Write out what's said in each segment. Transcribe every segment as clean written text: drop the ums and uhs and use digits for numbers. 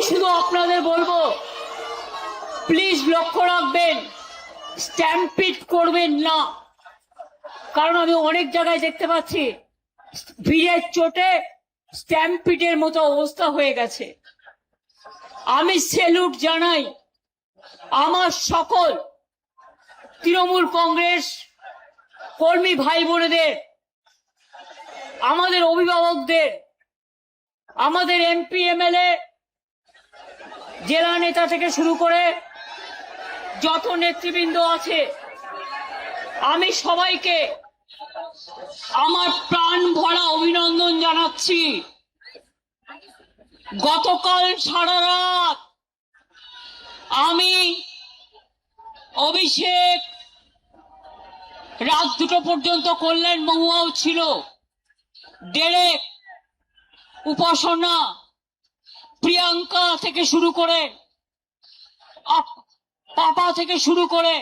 শুধু আপনাদের বলবো, প্লিজ লক্ষ্য রাখবেন, স্ট্যাম্পিড করবেন না। কারণ আমি অনেক জায়গায় দেখতে পাচ্ছি ভিড়ের চোটে স্ট্যাম্পিডের মতো অবস্থা হয়ে গেছে। আমি স্যালুট জানাই আমার সকল তৃণমূল কংগ্রেস কর্মী ভাই বোনেদের, আমাদের অভিভাবকদের, আমাদের এমপি এমএলএ, জেলা নেতা থেকে শুরু করে যত নেতৃবৃন্দ আছে, আমি সবাইকে আমার প্রাণ ভরা অভিনন্দন জানাচ্ছি। গতকাল সারা রাত আমি, অভিষেক, রাত 2টো পর্যন্ত কল্যাণ মহুয়াও ছিল, ডেরেক, উপাসনা, প্রিয়াঙ্কা থেকে শুরু করে পাপা থেকে শুরু করে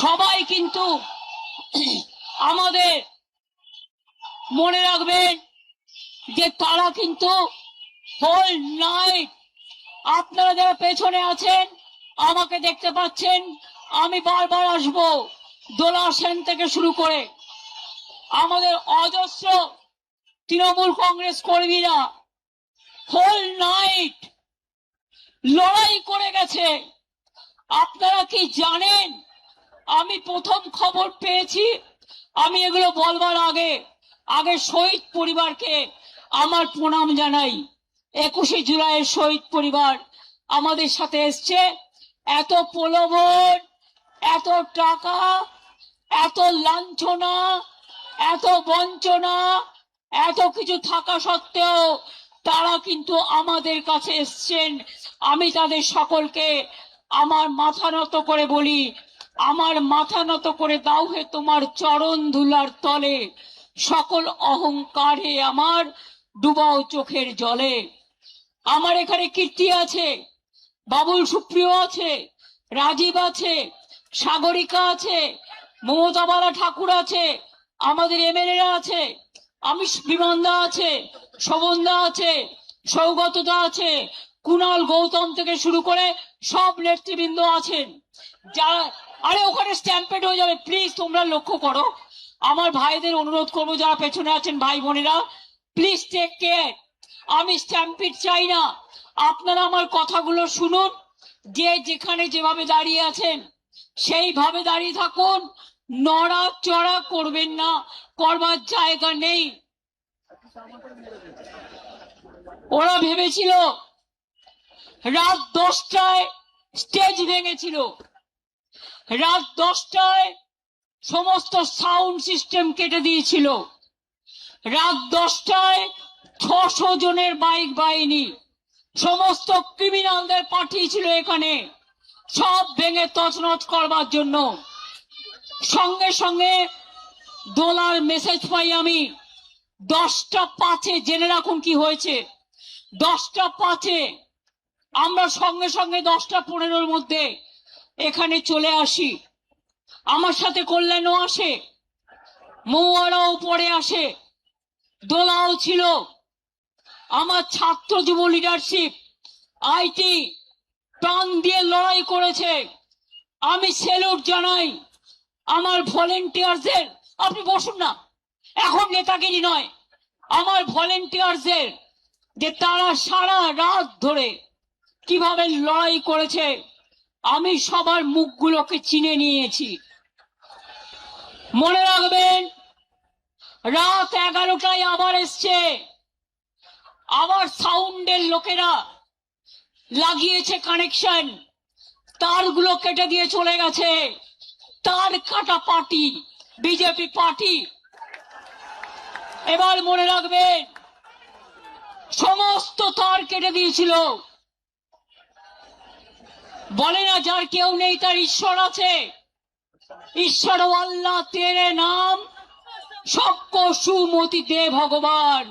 সবাই কিন্তু আমাদের, মনে রাখবেন যে তারা কিন্তু হোল নাইট, আপনারা যারা পেছনে আছেন আমাকে দেখতে পাচ্ছেন, আমি বারবার আসবো, দোলা সেন থেকে শুরু করে আমাদের অজস্র তৃণমূল কংগ্রেস কর্মীরা হোল নাইট লড়াই করে গেছে। আপনারা কি জানেন, আমি প্রথম খবর পেয়েছি, আমি এগুলো বলবার আগে শহীদ পরিবারকে আমার প্রণাম জানাই। 21শে জুলাইয়ের শহীদ পরিবার আমাদের সাথে এসছে। এত প্রলোভন, এত টাকা, এত লাঞ্ছনা, এত বঞ্চনা, এত কিছু থাকা সত্ত্বেও তারা কিন্তু আমাদের কাছে এসছেন। আমি তাদের সকলকে আমার মাথা নত করে বলি, আমার মাথা নত করে দাও হে তোমার চরণ ধুলার তলে, সকল অহংকার হে আমার ডুবাও চোখের জলে। আমার এখানে কীর্তি আছে, বাবুল সুপ্রিয় আছে, রাজীব আছে, সাগরিকা আছে, মমতাবালা ঠাকুর আছে, আমাদের এমএলএরা আছে, আমি বিমানদা আছে, শোভনদা আছে, সৌগতদা আছে, কুণাল, গৌতম থেকে শুরু করে সব নেতৃবৃন্দ আছেন। যারা, আরে ওখানে স্ট্যাম্পেড হয়ে যাবে, প্লিজ তোমরা লক্ষ্য করো। আমার ভাইদের অনুরোধ করবো, যারা পেছনে আছেন ভাই বোনেরা, প্লিজ টেক কেয়ার। আমি স্ট্যাম্পিড চাই না। আপনারা আমার কথাগুলো শুনুন, যে যেখানে যেভাবে দাঁড়িয়ে আছেন সেইভাবে দাঁড়িয়ে থাকুন, নড়াচড়া করবেন না, করবার জায়গা নেই। ওরা ভেবেছিল রাত 10টায় স্টেজ ভেঙেছিল, রাত 10টায় সমস্ত সাউন্ড সিস্টেম কেটে দিয়েছিল, রাত 10টায় 600 জনের বাইক বাহিনী সমস্ত ক্রিমিনালদের পাঠিয়েছিল এখানে, সব ভেঙে তছনছ করবার জন্য। সঙ্গে সঙ্গে দোলার মেসেজ পাই আমি, 10টা 5-এ, জেনে রাখুন কি হয়েছে। 10টা 5-এ আমরা সঙ্গে সঙ্গে 10টা 15-র মধ্যে এখানে চলে আসি। আমার সাথে কল্যাণও আসে, মৌয়ারাও পরে আসে, দোলাও ছিল। আমার ছাত্র যুব লিডারশিপ, আইটি প্রাণ দিয়ে লড়াই করেছে। আমি স্যালুট জানাই আমার ভলেন্টিয়ারদের। আপনি বসুন না, এখন নেতাগিরি নয়, আমার ভলেন্টিয়ারদের, যে তারা সারা রাত ধরে কিভাবে লড়াই করেছে। আমি সবার মুখগুলোকে চিনে নিয়েছি। মনে রাখবেন, রাত 11টায় আবার এসছে, আবার সাউন্ডের লোকেরা লাগিয়েছে কানেকশন, তারগুলো কেটে দিয়ে চলে গেছে। তার কাটা পার্টি বিজেপি পার্টি। এবার মনে রাখবেন, সমস্ত তার কেটে দিয়েছিল। বলে না যার কেউ নেই তার ঈশ্বর আছে। ঈশ্বর আল্লাহ তেরে নাম সবকো সুমতি দে ভগবান।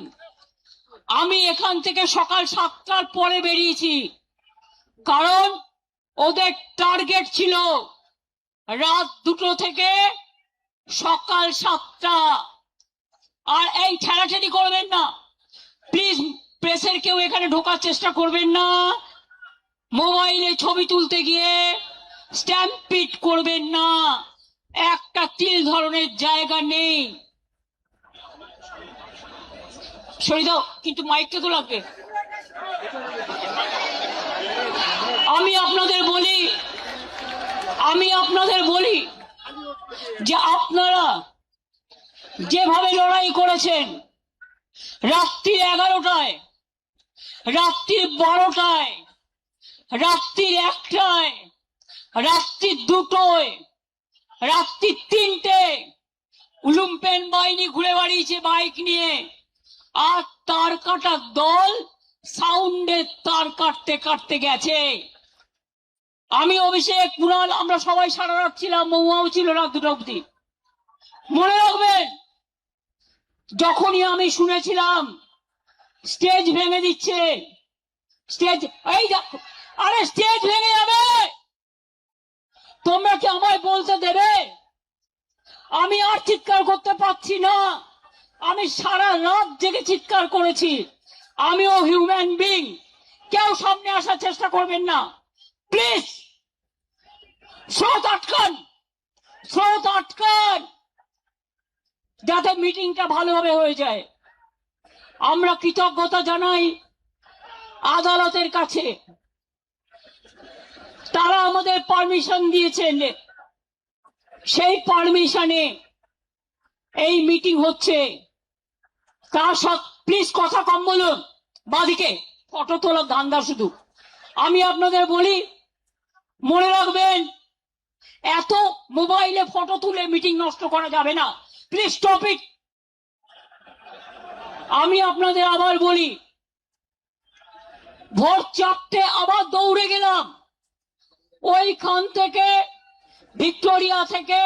আমি এখান থেকে সকাল 7টার পরে বেরিয়েছি, কারণ ওদের টার্গেট ছিল রাত 2টো থেকে সকাল 7টা। আর এই ঠেলাঠেলি করবেন না প্লিজ, প্রেসের কেউ এখানে ঢোকার চেষ্টা করবেন না, মোবাইলে ছবি তুলতে গিয়ে স্ট্যাম্পিট করবেন না, একটা তিল ধরনের জায়গা নেই। সরিয়ে দাও, কিন্তু মাইকটা তো লাগবে। আমি আপনাদের বলি যে আপনারা যেভাবে লড়াই করেছেন, রাত্রি 11টায়, রাত্রি 12টায়, রাত্রি 1টায়, রাত্রি 2টোয়, রাত্রি 3টে লুম্পেন বাহিনী ঘুরে বেড়িয়েছে বাইক নিয়ে, আর তার কাটার দল সাউন্ডের তার কাটতে কাটতে গেছে। আমি, অভিষেক, কুণাল, আমরা সবাই সারা রাত ছিলাম, মহুয়াও ছিল রাত 2টা অব্দি। মনে রাখবেন, যখনই আমি শুনেছিলাম স্টেজ ভেঙে দিচ্ছে, স্টেজ, এই আরে স্টেজ ভেঙে যাবে, তোমরা কি আমায় বলতে দেবে? আমি আর চিৎকার করতে পারছি না, আমি সারা রাত জেগে চিৎকার করেছি। আমিও হিউম্যান বিং, কেউ সামনে আসার চেষ্টা করবেন না প্লিজ। স্রোত আটকান, স্রোত আটকান, যাতে মিটিংটা ভালোভাবে হয়ে যায়। আমরা কৃতজ্ঞতা জানাই আদালতের কাছে, তারা আমাদের পারমিশন দিয়েছেন, সেই পারমিশনে এই মিটিং হচ্ছে। তার সব প্লিজ কথা কম বলুন, বাদিকে ফটো তোলার ধান্দা শুধু। আমি আপনাদের বলি, মনে রাখবেন, এত মোবাইলে ফটো তুলে মিটিং নষ্ট করা যাবে না, প্লিজ স্টপ ইট। আমি আপনাদের আবার বলি, ভোর 4টে আবার দৌড়ে গেলাম, ওইখান থেকে ভিক্টোরিয়া থেকে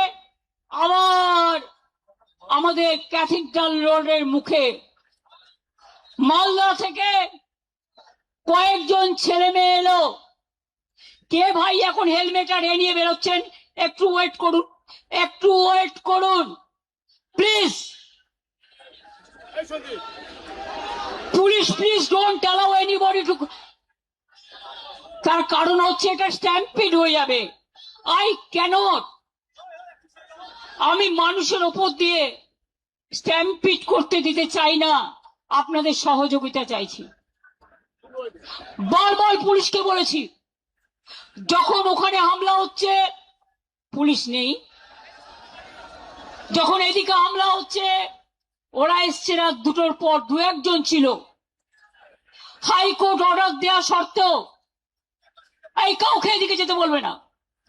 আবার আমাদের ক্যাথিড্রাল রোডের মুখে, মালদা থেকে কয়েকজন ছেলে মেয়ে এলো। কে ভাই এখন হেলমেট আর এ নিয়ে বেরোচ্ছেন? একটু ওয়েট করুন, একটু ওয়েট করুন please. Police, please don't allow anybody two. তার কারণ হচ্ছে এটা স্ট্যাম্পিড হয়ে যাবে। আই ক্যানট, আমি মানুষের ওপর দিয়ে স্ট্যাম্পিড করতে দিতে চাই না, আপনাদের সহযোগিতা চাইছি। বারবার পুলিশকে বলেছি, যখন ওখানে হামলা হচ্ছে পুলিশ নেই, যখন এদিকে হামলা হচ্ছে ওরা এসছে রাত 2টোর পর, 2-1 জন ছিল। হাইকোর্ট অর্ডার দেওয়া সত্ত্বেও এই কাউকে এদিকে যেতে বলবে না,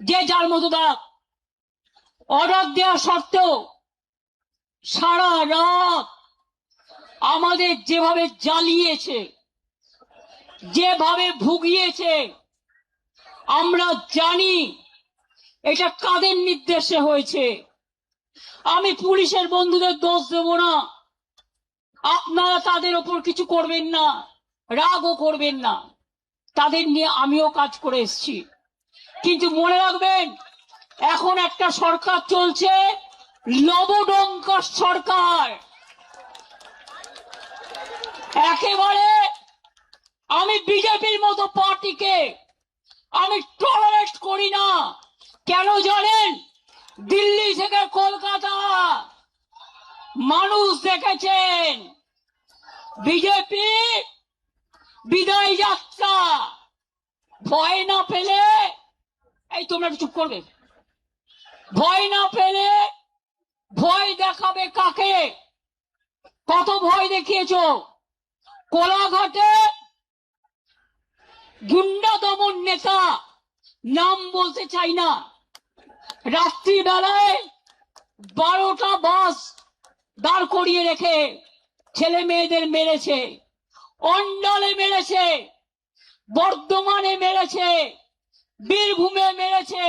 যে যার মতো দাঁড়াক। অর্ডার দেওয়া সত্ত্বেও সারা রাত আমাদের যেভাবে জ্বালিয়েছে, যেভাবে ভুগিয়েছে, আমরা জানি এটা কাদের নির্দেশে হয়েছে। আমি পুলিশের বন্ধুদের দোষ দেব না, আপনারা তাদের ওপর কিছু করবেন না, রাগও করবেন না, তাদের নিয়ে আমিও কাজ করে এসেছি। কিন্তু মনে রাখবেন, এখন একটা সরকার চলছে, লবডঙ্কার সরকার। একেবারে আমি বিজেপির মতো পার্টিকে আমি টলারেট করি না। কেন জানেন? দিল্লি থেকে কলকাতা মানুষ দেখেছেন বিজেপি বিদায় যাত্রা, ভয় না পেলে, এই তোমরা চুপ করবে, ভয় না পেলে ভয় দেখাবে কাকে? কত ভয় দেখিয়েছ? কোলাঘাটে গুন্ডা দমন নেতা, নাম বলতে চাই না, রাত্রিবেলায় 12টা বাস দাঁড় করিয়ে রেখে ছেলে মেয়েদের মেরেছে, অন্ডালে মেরেছে, বর্ধমানে মেরেছে, বীরভূমে মেরেছে।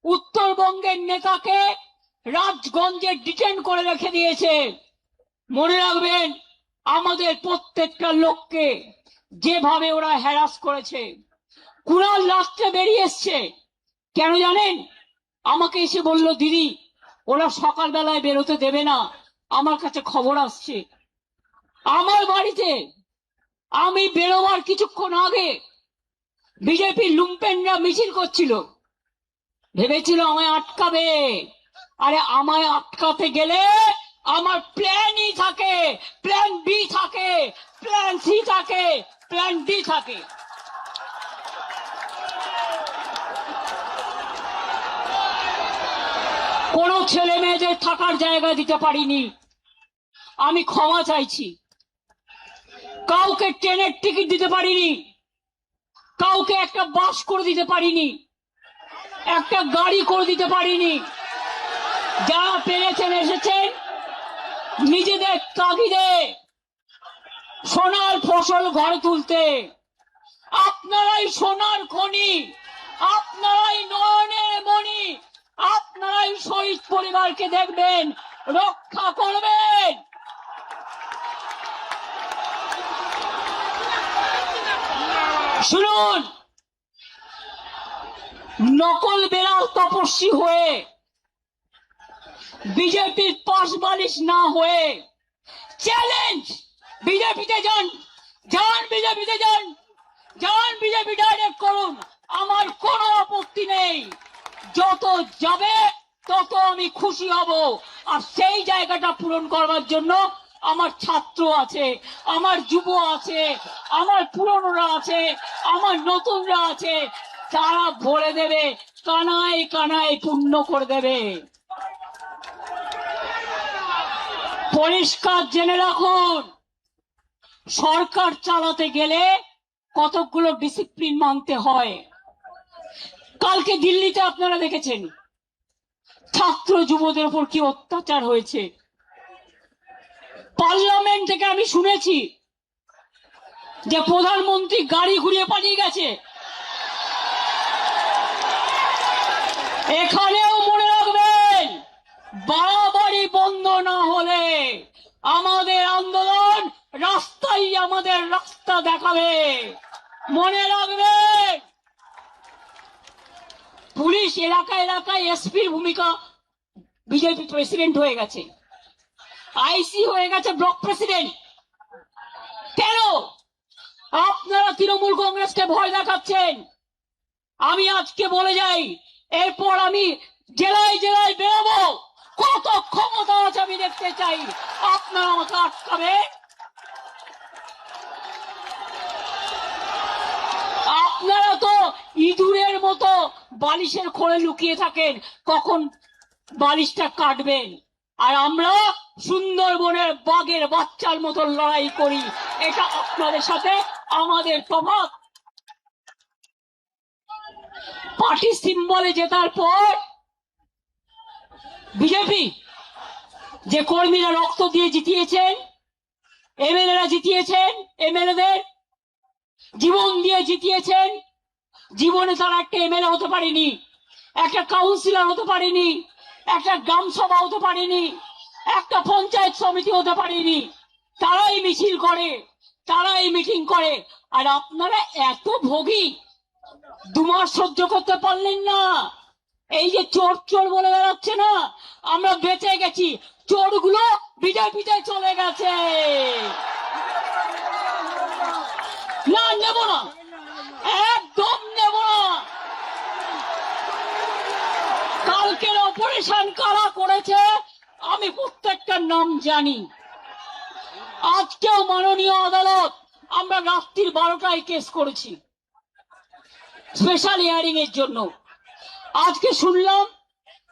উত্তরবঙ্গের নেতাকে রাজগঞ্জে ডিটেন করে রেখে দিয়েছে। মনে রাখবেন, আমাদের প্রত্যেকটা লোককে যেভাবে ওরা হ্যারাস করেছে। কুণাল রাস্তে বেরিয়ে এসছে, কেন জানেন? আমাকে এসে বলল, দিদি ওরা সকালবেলায় বেরোতে দেবে না, আমার কাছে খবর আসছে। আমার বাড়িতে আমি বেরোবার কিছুক্ষণ আগে বিজেপির লুম্পেনরা মিছিল করছিল, ভেবেছিল আমায় আটকাবে। আরে আমায় আটকাতে গেলে আমার প্ল্যানই থাকে, প্ল্যান বি থাকে, প্ল্যান সি থাকে, প্ল্যান ডি থাকে। কোন ছেলে মেয়েদের থাকার জায়গা দিতে পারিনি, আমি ক্ষমা চাইছি। কাউকে ট্রেনের টিকিট দিতে পারিনি, কাউকে একটা বাস করে দিতে পারিনি, একটা গাড়ি করে দিতে পারিনি। যারা পেরেছেন এসেছেন নিজেদের তাগিদে সোনার ফসল ঘরে তুলতে। আপনারাই সোনার খনি, আপনারাই নয়নের মণি, আপনারাই শহীদ পরিবারকে দেখবেন, রক্ষা করবেন। শুনুন, নকল বেড়াল তপস্বী হয়ে বিজেপির পাশ বালিশ না হয়ে চ্যালেঞ্জ, বিজেপিতে যান, যান বিজেপিতে যান, যান বিজেপি ডাইরেক্ট করুন, আমার কোনো আপত্তি নেই। যত যাবে তত আমি খুশি হব। আর সেই জায়গাটা পূরণ করবার জন্য আমার ছাত্র আছে, আমার যুব আছে, আমার পুরনোরা আছে, আমার নতুনরা আছে, তারা ভরে দেবে, কানায় কানায় পূর্ণ করে দেবে। পরিষ্কার জেনে রাখুন, সরকার চালাতে গেলে কতগুলো ডিসিপ্লিন মানতে হয়। কালকে দিল্লিতে আপনারা দেখেছেন ছাত্র যুবদের উপর কি অত্যাচার হয়েছে। পার্লামেন্ট থেকে আমি শুনেছি যে প্রধানমন্ত্রী গাড়ি ঘুরিয়ে পালিয়ে গেছে। এখানেও মনে রাখবেন, বাড়াবাড়ি বন্ধ না হলে আমাদের আন্দোলন রাস্তাই আমাদের রাস্তা দেখাবে। মনে রাখবেন, পুলিশ এলাকায় এলাকায় এসপির ভূমিকা, বিজেপি প্রেসিডেন্ট হয়ে গেছে, আইসি হয়ে গেছে ব্লক প্রেসিডেন্ট। কেন আপনারা তৃণমূল কংগ্রেসকে ভয় দেখাচ্ছেন? আমি আজকে বলে যাই, এরপর আমি জেলায় জেলায় বেরোবো, কত ক্ষমতা আছে আমি দেখতে চাই। আপনারা আমাকে আটকাবে? আপনারা তো ইঁদুরের মতো বালিশের খোলে লুকিয়ে থাকেন, কখন বালিশটা কাটবেন। আর আমরা সুন্দরবনের বাঘের বাচ্চার মতো লড়াই করি। এটা আপনাদের সাথে আমাদের তফাৎ। পার্টি সিম্বলে জেতার পর বিজেপি যে কর্মীরা রক্ত দিয়ে জিতিয়েছেন, এমএলএরা জিতিয়েছেন, এমএলএদের জীবন দিয়ে জিতিয়েছেন, জীবনে তারা একটা এমএলএ হতে পারেনি, একটা কাউন্সিলর হতে পারেনি, একটা গ্রাম সভা হতে পারেনি, একটা পঞ্চায়েত সমিতি হতে পারেনি। তারাই মিছিল করে, তারাই মিটিং করে। আর আপনারা এত ভোগী, 2 মাস সহ্য করতে পারলেন না। এই যে চোর চোর বলে বেড়াচ্ছে না, আমরা বেঁচে গেছি, চোরগুলো বিজেপিতে চলে গেছে। না, নেব না, একদম নেব না। কালকের অপারেশন কারা করেছে আমি প্রত্যেকটার নাম জানি। আজকেও মাননীয় আদালত, আমরা রাত্রির 12টায় কেস করেছি স্পেশাল হিয়ারিং এর জন্য। আজকে শুনলাম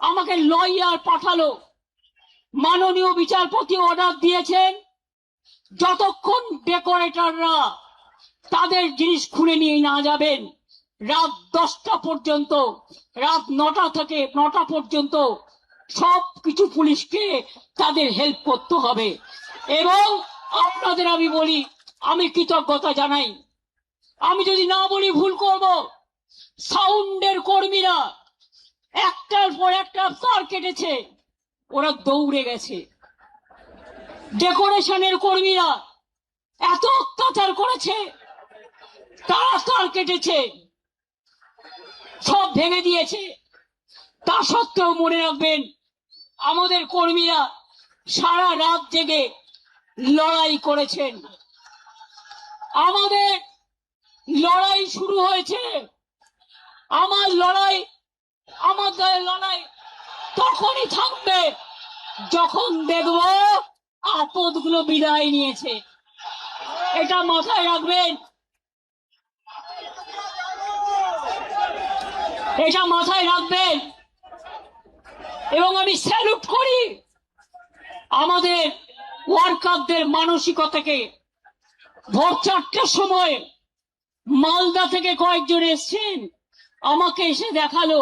আমাকে লয়ার পাঠালো, মাননীয় বিচারপতি অর্ডার দিয়েছেন যতক্ষণ ডেকোরেটররা তাদের জিনিস খুলে নিয়ে না যাবেন, রাত 10টা পর্যন্ত, রাত 9টা থেকে 9টা পর্যন্ত সবকিছু পুলিশকে তাদের হেল্প করতে হবে। এবং আপনাদের আমি বলি, আমি কৃতজ্ঞতা জানাই, আমি যদি না বলি ভুল করব। সাউন্ডের কর্মীরা একটার পর একটা তার কেটেছে, ওরা দৌড়ে গেছে। ডেকোরেশনের কর্মীরা এত অত্যাচার করেছে, তারা তার কেটেছে, সব ভেঙে দিয়েছে। তা সত্ত্বেও মনে রাখবেন, আমাদের কর্মীরা সারা রাত জেগে লড়াই করেছেন। আমাদের লড়াই শুরু হয়েছে। আমার লড়াই, আমাদের লড়াই তখনই থাকবে যখন দেখব আপদগুলো বিদায় নিয়েছে। এটা মাথায় রাখবেন, এটা মাথায় রাখবেন। এবং আমি স্যালুট করি আমাদের ওয়ার্কারদের মানসিকতাকে। ভোর 4টার সময় মালদা থেকে কয়েকজন এসছেন, আমাকে এসে দেখালো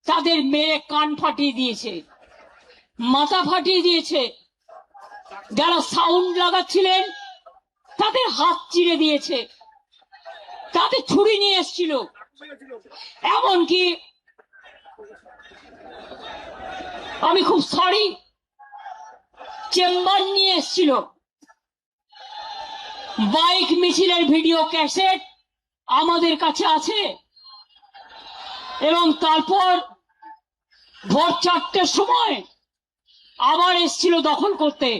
তাদের মেয়ে কান ফাটিয়ে দিয়েছে, মাথা ফাটিয়ে দিয়েছে। যারা সাউন্ড লাগাচ্ছিলেন তাদের হাত চিরে দিয়েছে, তাদের ছুরি নিয়ে এসেছিল, এমনকি আমি খুব সরি চেম্বার নিয়ে এসেছিল। বাইক মিছিলের ভিডিও ক্যাসেট আমাদের কাছে আছে। এবং তারপর ভোর 4টার সময় আবার এসেছিল দখল করতে।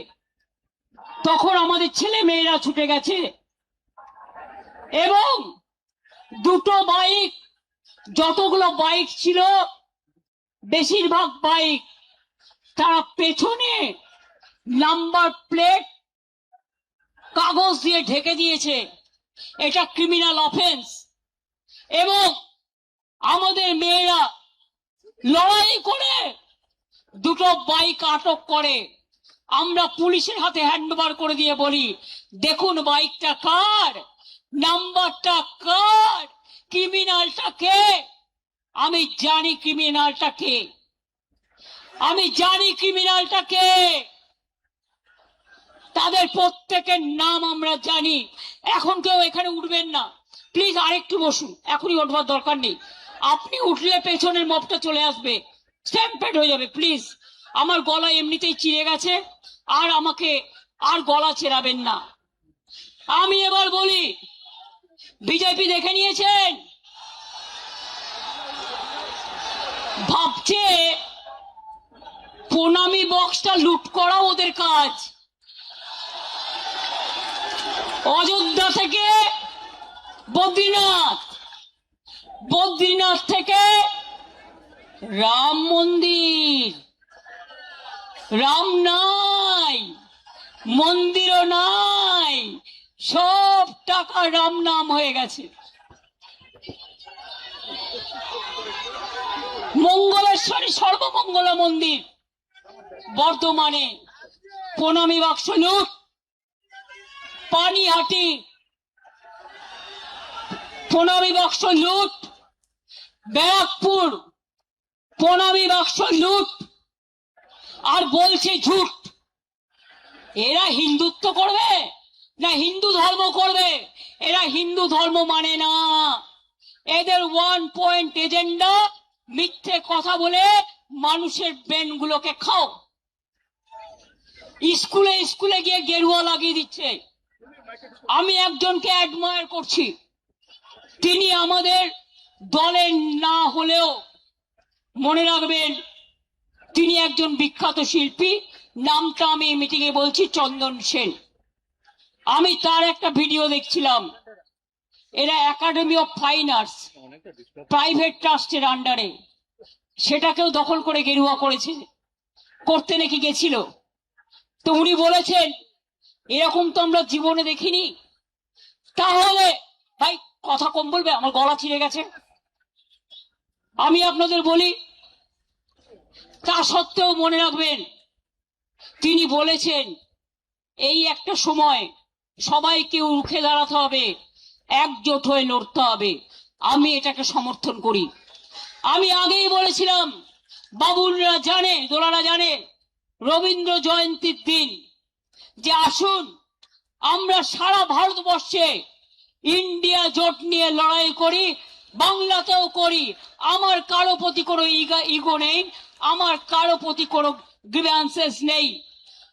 তখন আমাদের ছেলে মেয়েরা ছুটে গেছে এবং দুটো বাইক, যতগুলো বাইক ছিল বেশিরভাগ বাইক তারা পেছনে নাম্বার প্লেট কাগজ দিয়ে ঢেকে দিয়েছে। এটা ক্রিমিনাল অফেন্স। এবং আমাদের মেয়েরা লড়াই করে দুটো বাইক আটক করে। আমরা পুলিশের হাতে হ্যান্ডওভার করে দিয়ে বলি, দেখুন বাইকটা কার, নাম্বারটা কার, ক্রিমিনালটা কে। আমি জানি ক্রিমিনালটা কে, আমি জানি ক্রিমিনালটা কে। তাদের প্রত্যেকের নাম আমরা জানি। এখন কেউ এখানে উঠবেন না প্লিজ, আরেকটু বসুন, এখনই উঠবার দরকার নেই। আপনি উঠলে পেছনের মবটা চলে আসবে, স্ট্যাম্পেড হয়ে যাবে। প্লিজ, আমার গলা এমনিতেই চিড়ে গেছে, আর আমাকে আর গলা চেরাবেন না। আমি এবার বলি, বিজেপি দেখে নিয়েছেন, ভাবছে প্রণামী বক্সটা লুট করা ওদের কাজ। অযোধ্যা থেকে বদ্রীনাথ, বদ্রীনাথ থেকে রাম মন্দির, রাম নাই, মন্দিরও নাই, সব টাকা রাম নাম হয়ে গেছে। মঙ্গলেশ্বরী সর্বমঙ্গলা মন্দির বর্ধমানে প্রণামী বাক্স লুট, পানিহাটি প্রণামী বাক্স লুট, ব্যারাকপুর প্রণামী বাক্স লুট, আর বলছে ঝুট। এরা হিন্দুত্ব করবে না হিন্দু ধর্ম করবে? এরা হিন্দু ধর্ম মানে না। এদের 1 পয়েন্ট এজেন্ডা, মিথ্যে কথা বলে মানুষের ব্রেন গুলোকে খাও। স্কুলে স্কুলে গিয়ে গেরুয়া লাগিয়ে দিচ্ছে। আমি একজনকে অ্যাডমায়ার করছি, তিনি আমাদের দলের না হলেও মনে রাখবেন তিনি একজন বিখ্যাত শিল্পী। নামটা আমি মিটিং এ বলছি, চন্দন সেন। আমি তার একটা ভিডিও দেখছিলাম। এরা academy of fine arts private ট্রাস্টের আন্ডারে, সেটাকেও দখল করে গেরুয়া করেছে, করতে নাকি গেছিল। তো উনি বলেছেন এরকম তো আমরা জীবনে দেখিনি। তাহলে ভাই কথা কম বলবে, আমার গলা ছিঁড়ে গেছে। আমি আপনাদের বলি, তা সত্ত্বেও মনে রাখবেন তিনি বলেছেন এই একটা সময় সবাইকে রুখে দাঁড়াতে হবে, একজোট হয়ে লড়তে হবে। আমি এটাকে সমর্থন করি। আমি আগেই বলেছিলাম, বাবুলরা জানে, দোলারা জানে, রবীন্দ্র জয়ন্তীর দিন যে আসুন আমরা সারা ভারতবর্ষে ইন্ডিয়া জোট নিয়ে লড়াই করি, বাংলাতেও করি। আমার কারো প্রতি কোনো ইগো নেই, আমার কারো প্রতি কোনো গ্রিভ্যান্সেস নেই।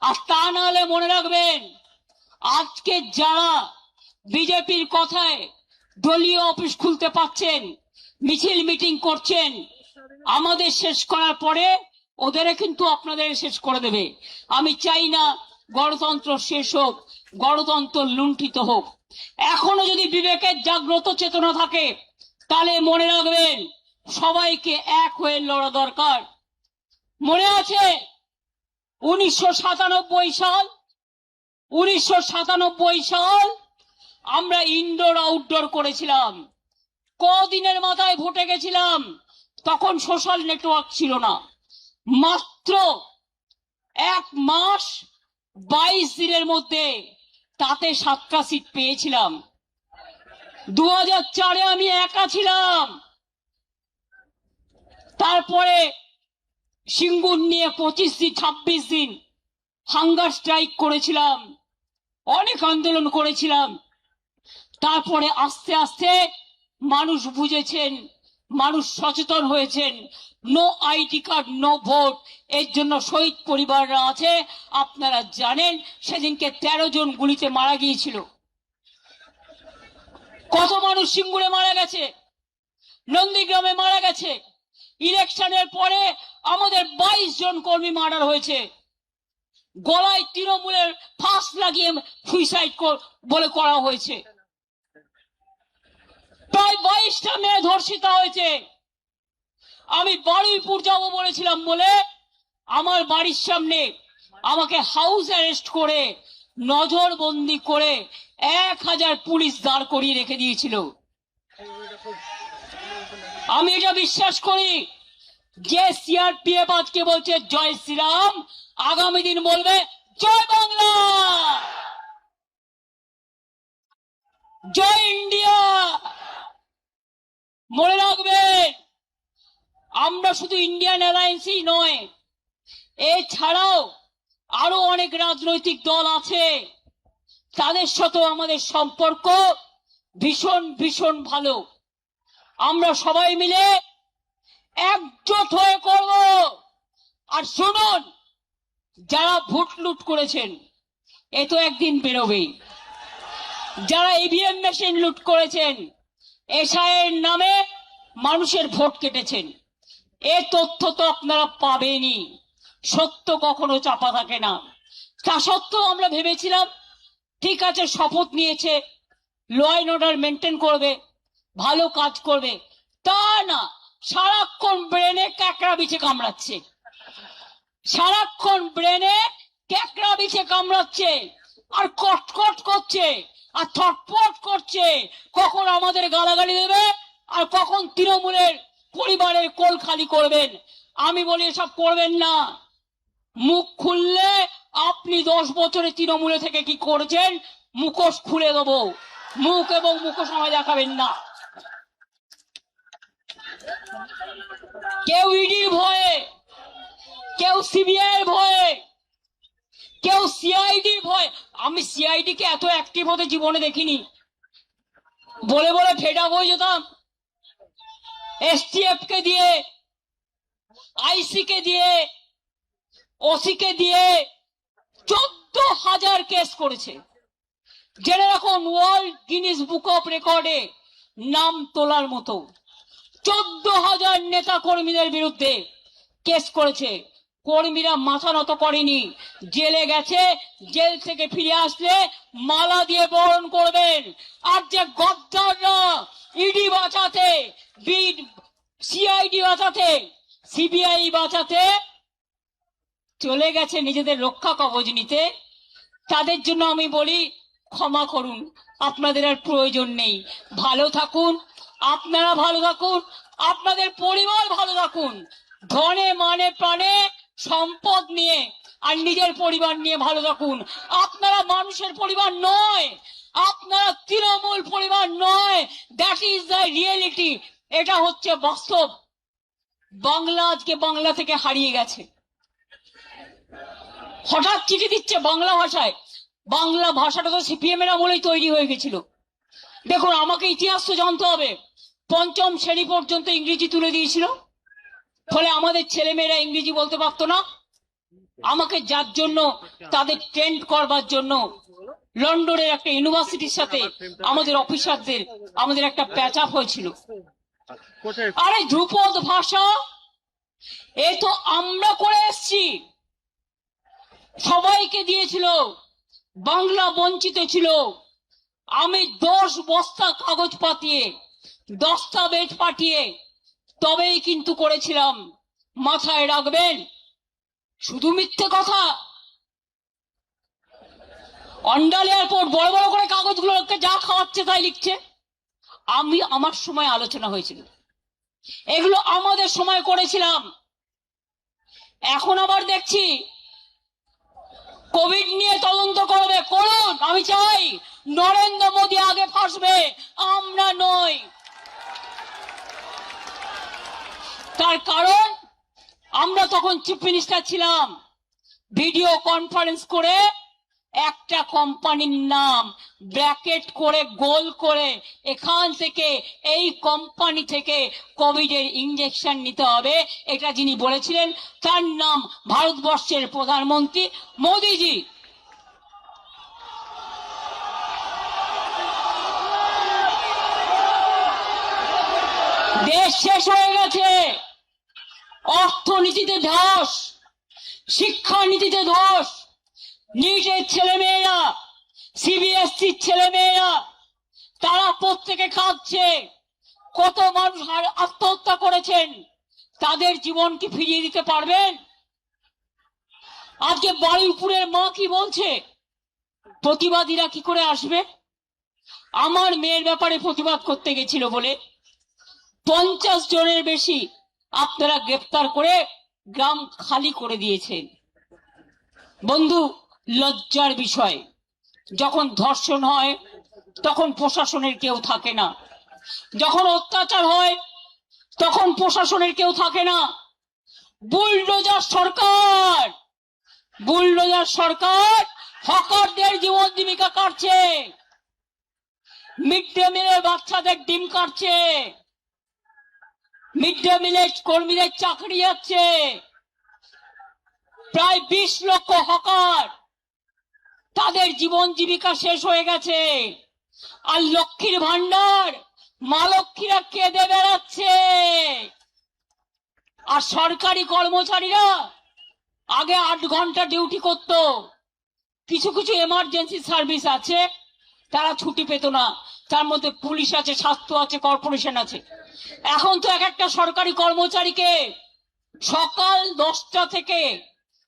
আর তা নাহলে মনে রাখবেন, আজকে যারা বিজেপির কথায় দলীয় অফিস খুলতে পারছেন, মিছিল মিটিং করছেন, আমাদের শেষ করার পরে ওদের কিন্তু আপনাদের শেষ করে দেবে। আমি চাই না গণতন্ত্র শেষ হোক, গণতন্ত্র লুণ্ঠিত হোক। এখনো যদি বিবেকের জাগ্রত চেতনা থাকে তাহলে মনে রাখবেন সবাইকে এক হয়ে লড়া দরকার। মনে আছে 1997 সাল আমরা ইনডোর আউটডোর করেছিলাম। কদিনের মাথায় ভোটে গেছিলাম, তখন সোশ্যাল নেটওয়ার্ক ছিল না। মাত্র 1 মাস 22 দিনের মধ্যে তাতে 7টা সিট পেয়েছিলাম। 2004-এ আমি একা ছিলাম। তারপরে সিঙ্গুর নিয়ে 26 দিন হাঙ্গার স্ট্রাইক করেছিলাম, অনেক আন্দোলন করেছিলাম। তারপরে আস্তে আস্তে মানুষ বুঝেছেন, মানুষ সচেতন হয়েছেন। No ID card no vote, এর জন্য শহীদ পরিবাররা আছে। আপনারা জানেন সেদিনকে 13 জন গুলিতে মারা গিয়েছিল। কত মানুষ সিঙ্গুরে মারা গেছে, নন্দীগ্রামে মারা গেছে। ইলেকশনের পরে আমাদের 22 জন কর্মী মার্ডার হয়েছে। গলায় তৃণমূলের ফাঁস লাগিয়ে সুইসাইড বলে করা হয়েছে। প্রায় 22টা মেয়ে ধর্ষিতা হয়েছে। আমি বারুইপুর যাব বলেছিলাম বলে আমার বাড়ির সামনে আমাকে হাউস অ্যারেস্ট করে নজরবন্দি করে 1000 পুলিশ দাঁড় করিয়ে রেখে দিয়েছিল। আমি এটা বিশ্বাস করি যে সিআরপিএফ আজকে বলছে জয় শ্রীরাম, আগামী দিন বলবে জয় বাংলা, জয় ইন্ডিয়া। মনে রাখবেন আমরা শুধু ইন্ডিয়ান অ্যালায়েন্সই নয়, এছাড়াও আরো অনেক রাজনৈতিক দল আছে, তাদের সাথেও আমাদের সম্পর্ক ভীষণ ভীষণ ভালো। আমরা সবাই মিলে একজোট হয়ে করব। আর শুনুন, যারা ভোট লুট করেছেন এ তো একদিন বেরোবেই। যারা ইভিএম মেশিন লুট করেছেন, এসআইয়ের নামে মানুষের ভোট কেটেছেন, এ তথ্য তো আপনারা পাবেনই। সত্য কখনো চাপা থাকে না। তা সত্ত্বেও আমরা ভেবেছিলাম ঠিক আছে, শপথ নিয়েছে, ল অ্যান্ড অর্ডার মেনটেন করবে, ভালো কাজ করবে। তা না, সারাক্ষণ ব্রেনে ক্যাকড়া বিছে কামড়াচ্ছে, সারাক্ষণ ব্রেনে ক্যাকড়া বিছে কামড়াচ্ছে, আর কটকট করছে, আর থটপট করছে। কখন আমাদের গালাগালি দেবে, আর কখন তৃণমূলের পরিবারের কোল খালি করবেন। আমি বলি এসব করবেন না। মুখ খুললে আপনি 10 বছরে তৃণমূলে থেকে কি করেছেন মুখোশ খুলে দেবো। মুখ এবং মুখোশ আমায় দেখাবেন না। কেউ ইডির ভয়ে, কেউ সিবিআই ভয়ে, কেউ সিআইডির ভয়। আমি সিআইডি কে এত অ্যাক্টিভ হতে জীবনে দেখিনি। বলে বলে ফেড আপ হয়ে যেতাম। এসটিএফ কে দিয়ে, আইসি কে দিয়ে, ওসি কে দিয়ে 14,000 কেস করেছে। জেনে রাখুন, ওয়ার্ল্ড গিনিস বুক অফ রেকর্ডে নাম তোলার মতো 14,000 নেতা কর্মীদের বিরুদ্ধে কেস করেছে। কর্মীরা মাথা নত করেনি, জেলে গেছে। জেল থেকে ফিরে আসলে মালা দিয়ে বরণ করবেন। আর যে গদ্দাররা ইডি বাঁচাতে, সিআইডি বাঁচাতে, সিবিআই বাঁচাতে চলে গেছে নিজেদের রক্ষা কবচ নিতে, তাদের জন্য আমি বলি ক্ষমা করুন, আপনাদের আর প্রয়োজন নেই। ভালো থাকুন, আপনারা ভালো থাকুন, আপনাদের পরিবার ভালো থাকুন। ধনে মানে প্রাণে সম্পদ নিয়ে আর নিজের পরিবার নিয়ে ভালো থাকুন। আপনারা মানুষের পরিবার নয়, আপনারা তৃণমূল পরিবার নয়। That is the reality. এটা হচ্ছে বাস্তব। বাংলা আজকে বাংলা থেকে হারিয়ে গেছে। হঠাৎ চিঠি দিচ্ছে বাংলা ভাষায়। বাংলা ভাষাটা তো সিপিএম এর আমলেই তৈরি হয়ে গেছিল। দেখুন, আমাকে ইতিহাস তো জানতে হবে। 5ম শ্রেণী পর্যন্ত ইংরেজি তুলে দিয়েছিল, ফলে আমাদের ছেলেমেয়েরা ইংরেজি বলতে পারতো না। আমাকে যার জন্য তাদের ট্রেন্ড করবার জন্য লন্ডনের একটা ইউনিভার্সিটির সাথে আমাদের অফিসারদের আমাদের একটা প্যাচ আপ হয়েছিল। আরে ধ্রুপদ ভাষা এ তো আমরা করে এসছি, সবাইকে দিয়েছিল। বাংলা বঞ্চিত ছিল। আমি 10 বস্তা কাগজ পাঠিয়ে দস্তাবেজ পাঠিয়ে তবেই কিন্তু করেছিলাম। মাথায় রাখবেন, শুধু মিথ্যে কথা। অন্ডাল এয়ারপোর্ট বড় বড় করে কাগজগুলোকে যা খাওয়াচ্ছে তাই লিখছে। আমার সময় আলোচনা হয়েছিল, এগুলো আমাদের সময় করেছিলাম। এখন আবার দেখছি কোভিড নিয়ে তদন্ত করবে, করুন। আমি চাই নরেন্দ্র মোদী আগে ফাঁসবে, আমরা নই। তার কারণ আমরা তখন চিফ মিনিস্টার ছিলাম, ভিডিও কনফারেন্স করে একটা কোম্পানির নাম ব্র্যাকেট করে গোল করে এখান থেকে এই কোম্পানি থেকে কোভিডের ইনজেকশন নিতে হবে, এটা যিনি বলেছিলেন তার নাম ভারতবর্ষের প্রধানমন্ত্রী মোদীজি। দেশ শেষ হয়ে গেছে, অর্থনীতিতে ধস, শিক্ষানীতিতে ধস। নিটের ছেলেমেয়েরা, সিবিএসসির ছেলেমেয়েরা, তারা প্রত্যেকে কাঁদছে। কত মানুষ আত্মহত্যা করেছেন, তাদের জীবন কি ফিরিয়ে দিতে পারবেন? আজকে বারুইপুরের মা কি বলছে, প্রতিবাদীরা কি করে আসবে? আমার মেয়ের ব্যাপারে প্রতিবাদ করতে গেছিল বলে 50 জনের বেশি আপনারা গ্রেফতার করে গ্রাম খালি করে দিয়েছেন। বন্ধু, লজ্জার বিষয়, যখন ধর্ষণ হয় তখন প্রশাসনের কেউ থাকে না, যখন অত্যাচার হয় তখন প্রশাসনের কেউ থাকে না। বুলডোজার সরকার, বুলডোজার সরকার হকারদের জীবন জীবিকা কাটছে, মিড ডে মিলের বাচ্চাদের ডিম কাটছে, মিড ডে মিলের কর্মীদের চাকরি যাচ্ছে। প্রায় 20 লক্ষ হকার, তাদের জীবন জীবিকা শেষ হয়ে গেছে। আর লক্ষ্মীর ভান্ডার মা লক্ষ্মীরা কেঁদে বেড়াচ্ছে। আর সরকারি কর্মচারীরা আগে 8 ঘন্টা ডিউটি করত, কিছু কিছু এমার্জেন্সি সার্ভিস আছে তারা ছুটি পেত না, তার মধ্যে পুলিশ আছে, স্বাস্থ্য আছে, কর্পোরেশন আছে। এখন তো এক একটা সরকারি কর্মচারীকে সকাল 10টা থেকে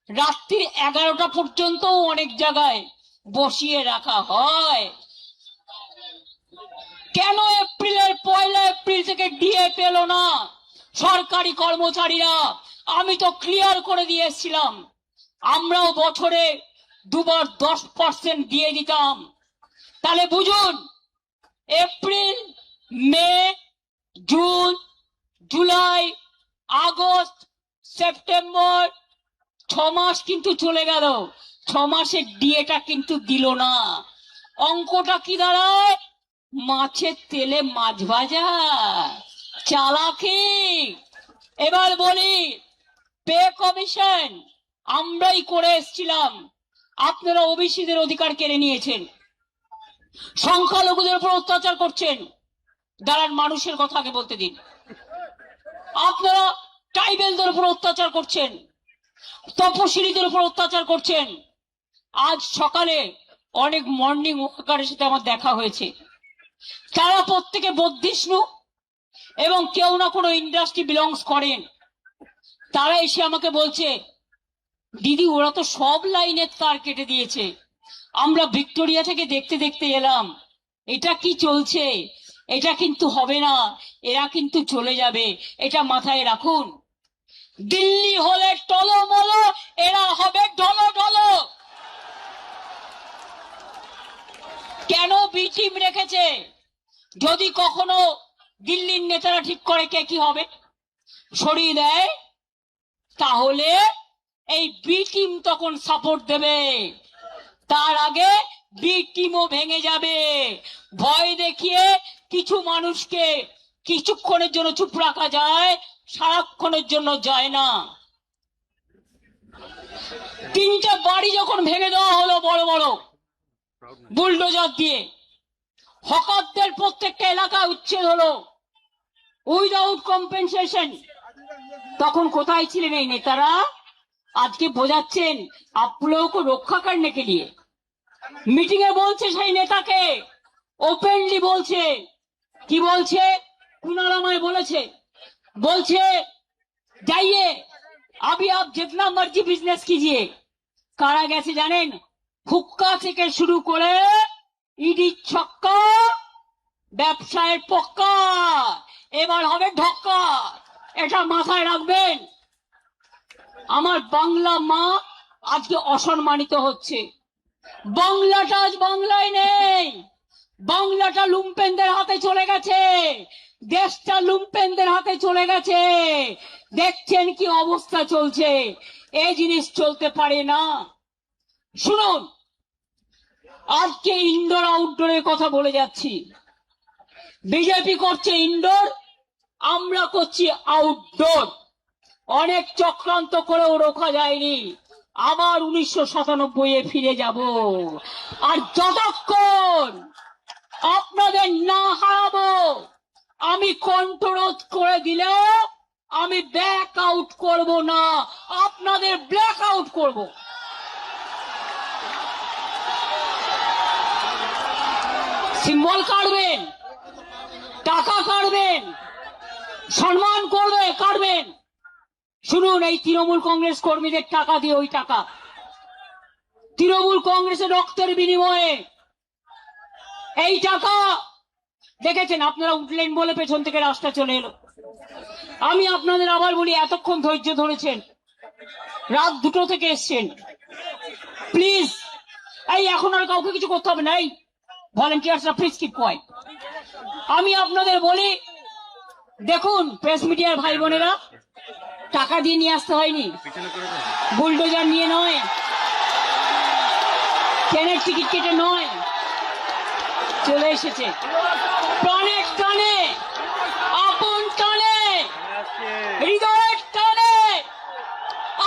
রাত্রি 11টা পর্যন্ত অনেক জায়গায় বসিয়ে রাখা হয়। কেন এপ্রিলের 1 এপ্রিল থেকে ডিএ পেল না সরকারি কর্মচারীরা? আমি তো ক্লিয়ার করে দিয়েছিলাম, আমরাও বছরে 2 বার 10% দিয়ে দিতাম। তাহলে বুঝুন, এপ্রিল, মে, জুন, জুলাই, আগস্ট, সেপ্টেম্বর, 6 মাস কিন্তু চলে গেল, 6 মাসের ডিএটা কিন্তু দিল না। অঙ্কটা কি দাঁড়ায়? মাছের তেলে মাছ ভাজা, চালাকি। এবার বলি, পে কমিশন আমরাই করে এসেছিলাম, আপনারা ওবিসিদের অধিকার কেড়ে নিয়েছেন, সংখ্যালঘুদের উপর অত্যাচার করছেন। দাঁড়ান, মানুষের কথা আগে বলতে দিন। আপনারা ট্রাইবেলদের উপর অত্যাচার করছেন, তপশিলীদের উপর অত্যাচার করছেন। আজ সকালে অনেক মর্নিং ওয়াকারের সাথে আমার দেখা হয়েছে, তারা প্রত্যেকে বৌদ্ধিষ্ণু এবং কেউ না কোনো ইন্ডাস্ট্রি বিলংস করেন। তারা এসে আমাকে বলছে, দিদি ওরা তো সব লাইনের তার কেটে দিয়েছে, আমরা ভিক্টোরিয়া থেকে দেখতে দেখতে এলাম, এটা কি চলছে? এটা কিন্তু হবে না, এরা কিন্তু চলে যাবে, এটা মাথায় রাখুন। দিল্লি হলে টলমলো, এরা হবে ঢলো ঢলো। কেন বি টিম রেখেছে? যদি কখনো দিল্লির নেতারা ঠিক করে কে কি হবে, সরিয়ে দেয়, তাহলে এই বি টিম তখন সাপোর্ট দেবে। তার আগে বি টিমও ভেঙে যাবে। ভয় দেখিয়ে কিছু মানুষকে কিছুক্ষণের জন্য চুপ রাখা যায়, সারাক্ষণের জন্য যায় না। 3টে বাড়ি যখন ভেঙে দেওয়া হলো বড় বড় বুলডোজার দিয়ে, হকারদের প্রত্যেকটা এলাকা উচ্ছেদ হলো উইদাউট কম্পেনসেশন, তখন কোথায় ছিলেন এই নেতারা? আজকে বোঝাচ্ছেন आप लोगों को रक्षा करने के लिए। मीटिंग এ বলছে সেই নেতাকে, ओपनली বলছে কি বলছে कुणाल আমায় বলছে जाइए अभी आप जितना मर्जी बिजनेस कीजिए কারা গেছে জানেন হুক্কা থেকে শুরু করে ইডি ছক্কা ব্যবসায়ের পক্কা এবার হবে ঢক্কা এটা মাথায় রাখবেন আমার বাংলা মা আজকে অসম্মানিত হচ্ছে বাংলাটা আজ বাংলায় নেই বাংলাটা লুম্পেনদের হাতে চলে গেছে দেশটা লুম্পেনদের হাতে চলে গেছে দেখছেন কি অবস্থা চলছে এই জিনিস চলতে পারে না শুনুন আজকে ইনডোর আউটডোরের কথা বলে যাচ্ছি বিজেপি করছে ইনডোর আমরা করছি আউটডোর অনেক চক্রান্ত করেও রোখা যায়নি আবার 1997 ফিরে যাব আর যতক্ষণ আপনাদের না হারাবো আমি কন্ট্রোল করে দিলেও আমি ব্যাক আউট করব না আপনাদের ব্ল্যাক আউট করব সিম্বল কাটবেন টাকা কাটবেন সম্মান করবে কাটবেন শুনুন এই তৃণমূল কংগ্রেস কর্মীদের টাকা দিয়ে ওই টাকা তৃণমূল কংগ্রেসের রক্তের বিনিময়ে এই টাকা দেখেছেন আপনারা উঠলেন বলে পেছন থেকে রাস্তা চলে এলো আমি আপনাদের আবার বলি এতক্ষণ ধৈর্য ধরেছেন রাত 2টো থেকে এসছেন প্লিজ এই এখন আর কাউকে কিছু করতে হবে না এই ভলেন্টিয়ার্সরা প্লিজ কিপ কোয়াইট আমি আপনাদের বলি দেখুন প্রেস মিডিয়ার ভাই বোনেরা টাকা দিয়ে নিয়ে আসতে হয়নি বুলডোজার নিয়ে নয় ট্রেনের টিকিট কেটে নয় চলে এসেছে প্রাণের টানে আপন টানে হৃদয়ের টানে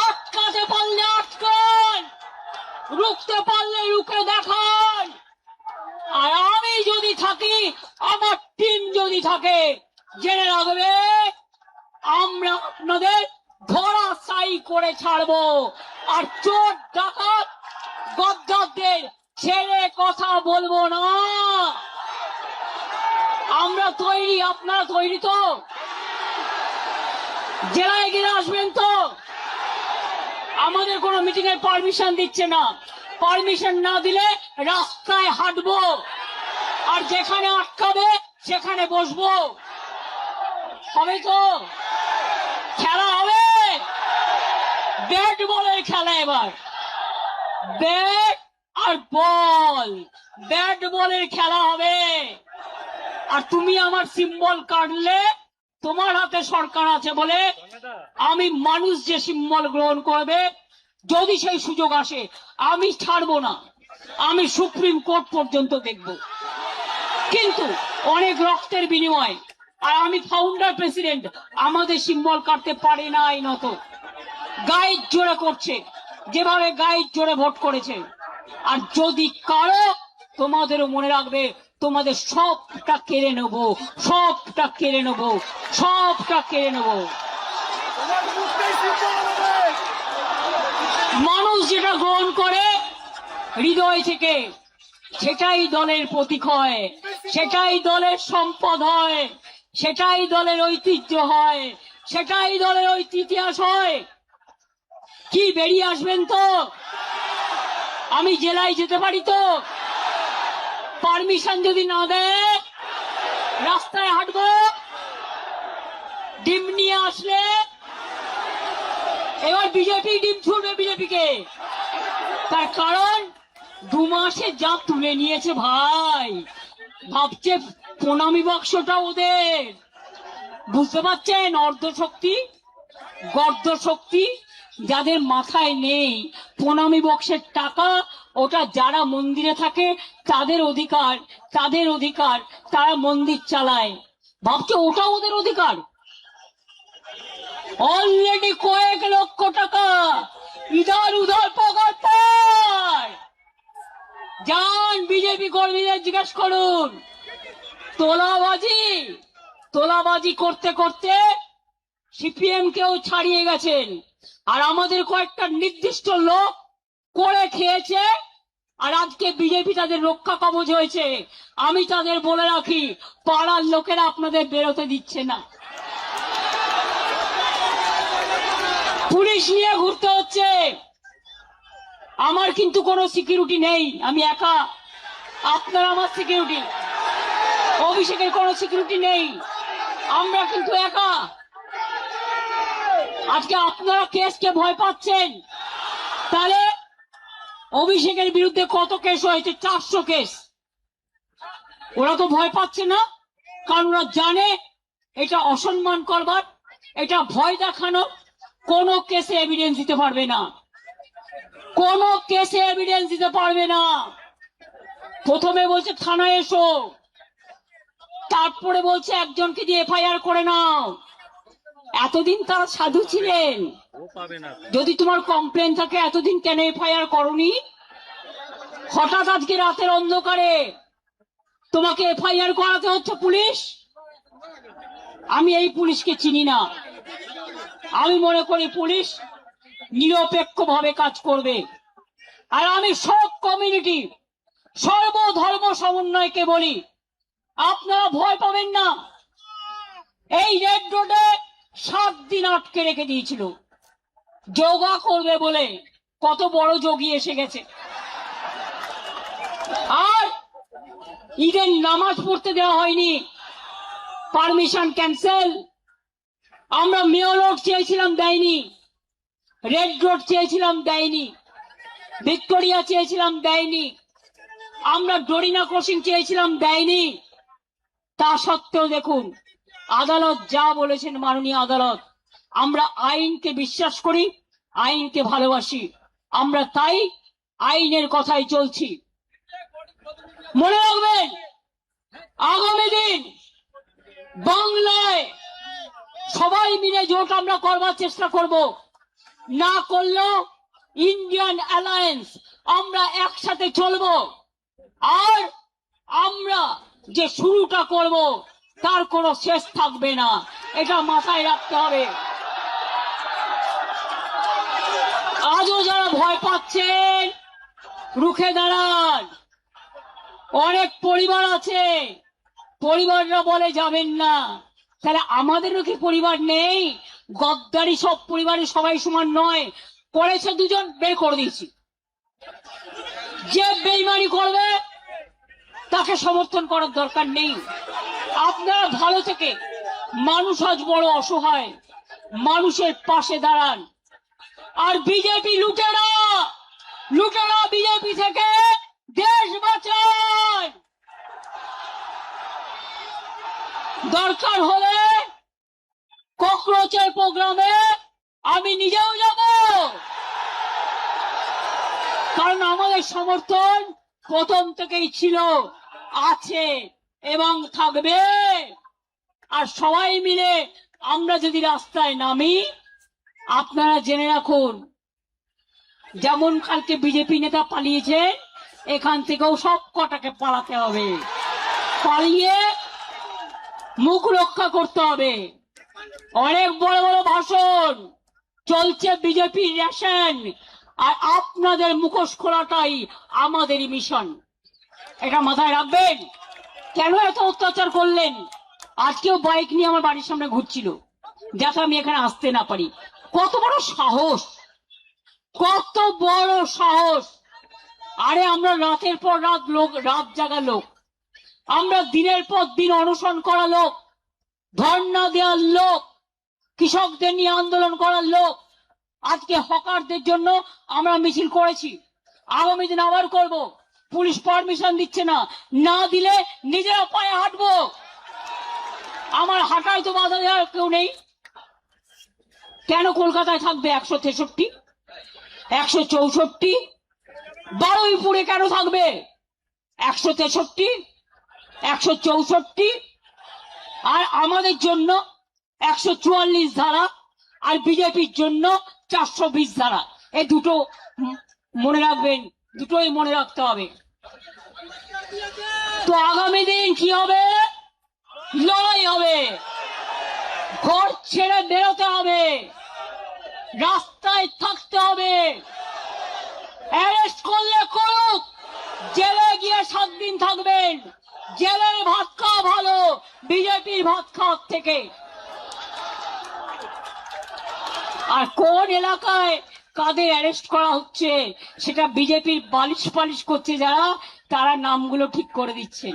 আটকাতে পারলে আটকান রুখতে পারলে রুখে দেখান আর আমি যদি থাকি আমার টিম যদি থাকে জেনে রাখবে আমরা আপনাদের ধরাশায়ী করে ছাড়বো আর চোর ডাকাত গদ্দারদের ছেড়ে কথা বলবো না আমরা তৈরি আপনারা তৈরি তো জেলায় গিয়ে আসবেন তো আমাদের কোনো মিটিং এর পারমিশন দিচ্ছে না পারমিশন না দিলে রাস্তায় হাঁটবো আর যেখানে আটকাবে সেখানে বসবো হবে তো খেলা হবে ব্যাট বলের খেলা এবার ব্যাট আর বল ব্যাট বলের খেলা হবে আর তুমি আমার সিম্বল কাটলে তোমার হাতে সরকার আছে বলে আমি মানুষ যে সিম্বল গ্রহণ করবে যদি সেই সুযোগ আসে আমি ছাড়বো না আমি সুপ্রিম কোর্ট পর্যন্ত দেখব কিন্তু অনেক রক্তের বিনিময় আর আমি ফাউন্ডার প্রেসিডেন্ট আমাদের সিম্বল কাটতে পারে না আইনত গাইড জোরে করছে যেভাবে গাইড জোরে ভোট করেছে আর যদি কারো তোমাদেরও মনে রাখবে তোমাদের সবটা কেড়ে নেবো সবটা কেড়ে নেবো সবটা কেড়ে নেবো মানুষ যেটা গ্রহণ করে হৃদয় থেকে সেটাই দলের প্রতীক হয় সেটাই দলের সম্পদ হয় সেটাই দলের ঐতিহ্য হয় সেটাই দলের ইতিহাস হয় কি বেরিয়ে আসবেন তো আমি জেলায় যেতে পারি তো পারমিশন যদি না দেয় রাস্তায় হাঁটবো ডিম নিয়ে আসলে এবার বিজেপি ডিম ছুড়বে বিজেপিকে তার কারণ 2 মাসে যা তুলে নিয়েছে ভাই ভাবছে প্রণামী বাক্সটা ওদের বুঝতে পারছেন অর্ধশক্তি গর্দ শক্তি যাদের মাথায় নেই প্রণামী বক্সের টাকা ওটা যারা মন্দিরে থাকে তাদের অধিকার তারা মন্দির চালায় ভাবছে ওটা ওদের অধিকার অলরেডি কয়েক লক্ষ টাকা ইধার উধার পকেট পায় যান বিজেপি কর্মীদের জিজ্ঞেস করুন তোলাবাজি করতে করতে সিপিএম কেও ছাড়িয়ে গেছেন আর আমাদের কয়েকটা নির্দিষ্ট লোক করে খেয়েছে আর আজকে বিজেপি তাদের রক্ষা কবচ হয়েছে। আমি তাদের বলে রাখি, পাড়ার লোকেরা আপনাদের বেরোতে দিচ্ছে না, পুলিশ নিয়ে ঘুরতে হচ্ছে। আমার কিন্তু কোনো সিকিউরিটি নেই, আমি একা। আপনারা আমার সিকিউরিটি, অভিষেকের কোনো সিকিউরিটি নেই, আমরা কিন্তু একা। আজকে আপনারা কেসকে ভয় পাচ্ছেন, তাহলে অভিষেকের বিরুদ্ধে কত কেস হয়েছে? 400 কেস। ওরা তো ভয় পাচ্ছে না, কারণ ওরা জানে এটা অসম্মান করবার, এটা ভয় দেখানো। কোন কেসে এভিডেন্স দিতে পারবে না, কোন কেসে এভিডেন্স দিতে পারবে না। প্রথমে বলছে থানায় এসো, তারপরে বলছে একজনকে দিয়ে এফআইআর করে নাও। এতদিন তারা সাধু ছিলেন, যদি তোমার কমপ্লেন থাকে এতদিন কেন এফআইআর করনি? হঠাৎ আজকে রাতের অন্ধকারে তোমাকে এফআইআর করাতে হচ্ছে পুলিশ। আমি এই পুলিশকে চিনি না, আমি মনে করি পুলিশ নিরপেক্ষভাবে কাজ করবে। আর আমি সব কমিউনিটি, সর্বধর্ম সমন্বয়কে বলি, আপনারা ভয় পাবেন না। এই রেড রোডে 7 দিন আটকে রেখে দিয়েছিল যোগা করবে বলে। কত বড় যোগী এসে গেছে। আর ঈদের নামাজ পড়তে দেওয়া হয়নি, পারমিশন ক্যান্সেল। আমরা মেয়র রোড চেয়েছিলাম, দেয়নি। রেড রোড চেয়েছিলাম, দেয়নি। ভিক্টোরিয়া চেয়েছিলাম, দেয়নি। আমরা ডরিনা ক্রসিং চেয়েছিলাম, দেয়নি। তা সত্ত্বেও দেখুন আদালত যা বলেছেন, মাননীয় আদালত। আমরা আইনকে বিশ্বাস করি, আইনকে ভালোবাসি, আমরা তাই আইনের কথাই চলছি। মনে রাখবেন, আগামী দিন বাংলায় সবাই মিলে জোট আমরা করবার চেষ্টা করব। না করলেও ইন্ডিয়ান অ্যালায়েন্স, আমরা একসাথে চলবো। আর আমরা যে শুরুটা করব তার কোনো শেষ থাকবে না, এটা মাথায় রাখতে হবে। আজও যারা ভয় পাচ্ছেন, রুখে দাঁড়ান। অনেক পরিবার আছে, পরিবাররা বলে যাবেন না। তাহলে আমাদেরও কি পরিবার নেই? গদ্দারি সব পরিবারের সবাই সমান নয়। করেছে দুজন, বের করে দিয়েছি। যে বেইমানি করবে তাকে সমর্থন করার দরকার নেই। আপনারা ভালো থেকে, মানুষ আজ বড় অসহায়, মানুষের পাশে দাঁড়ান। আর বিজেপি লুটেরা, লুটেরা বিজেপি থেকে দেশ বাঁচান। দরকার হলে ককরোচের প্রোগ্রামে আমি নিজেও যাব, কারণ আমাদের সমর্থন প্রথম থেকেই ছিল, আছে এবং থাকবে। আর সবাই মিলে আমরা যদি রাস্তায় নামি, আপনারা জেনে রাখুন, যেমন কালকে বিজেপি নেতা পালিয়েছে, এখান থেকেও সব কটাকে পালাতে হবে, পালিয়ে মুখ রক্ষা করতে হবে। অনেক বড় বড় ভাষণ চলছে বিজেপির রেশন, আর আপনাদের মুখোশ খোলাটাই আমাদেরই মিশন, এটা মাথায় রাখবেন। কেন এত অত্যাচার করলেন? আজকেও বাইক নিয়ে আমার বাড়ির সামনে ঘুরছিল, যাতে আমি এখানে আসতে না পারি। কত বড় সাহস, কত বড় সাহস! আরে আমরা রাতের পর রাত রাত জাগা লোক, আমরা দিনের পর দিন অনশন করা লোক, ধর্ণা দেওয়ার লোক, কৃষকদের নিয়ে আন্দোলন করার লোক। আজকে হকারদের জন্য আমরা মিছিল করেছি, আগামী দিন আবার করব। পুলিশ পারমিশন দিচ্ছে না, না দিলে নিজেরা পায়ে হাঁটবো। আমার হাঁটায় তো বাধা দেওয়ার কেউ নেই। কেন কলকাতায় থাকবে 163, 164? বারুইপুরে কেন থাকবে 163, 164? আর আমাদের জন্য 144 ধারা, আর বিজেপির জন্য 420 ধারা। এই দুটো মনে রাখবেন, দুটোই মনে রাখতে হবে। তো আগামী দিন কি হবে? লড়াই হবে, ঘর ছেড়ে বেরোতে হবে, রাস্তায় থাকতে হবে। অ্যারেস্ট করলে করুক, জেলে গিয়ে 7 দিন থাকবেন। জেলের ভাত খাওয়া ভালো বিজেপির ভাত খাওয়ার থেকে। আর কোন এলাকায় কাদের অ্যারেস্ট করা হচ্ছে সেটা বিজেপির বালিশ পালিশ করছে যারা, তারা নামগুলো ঠিক করে দিচ্ছেন।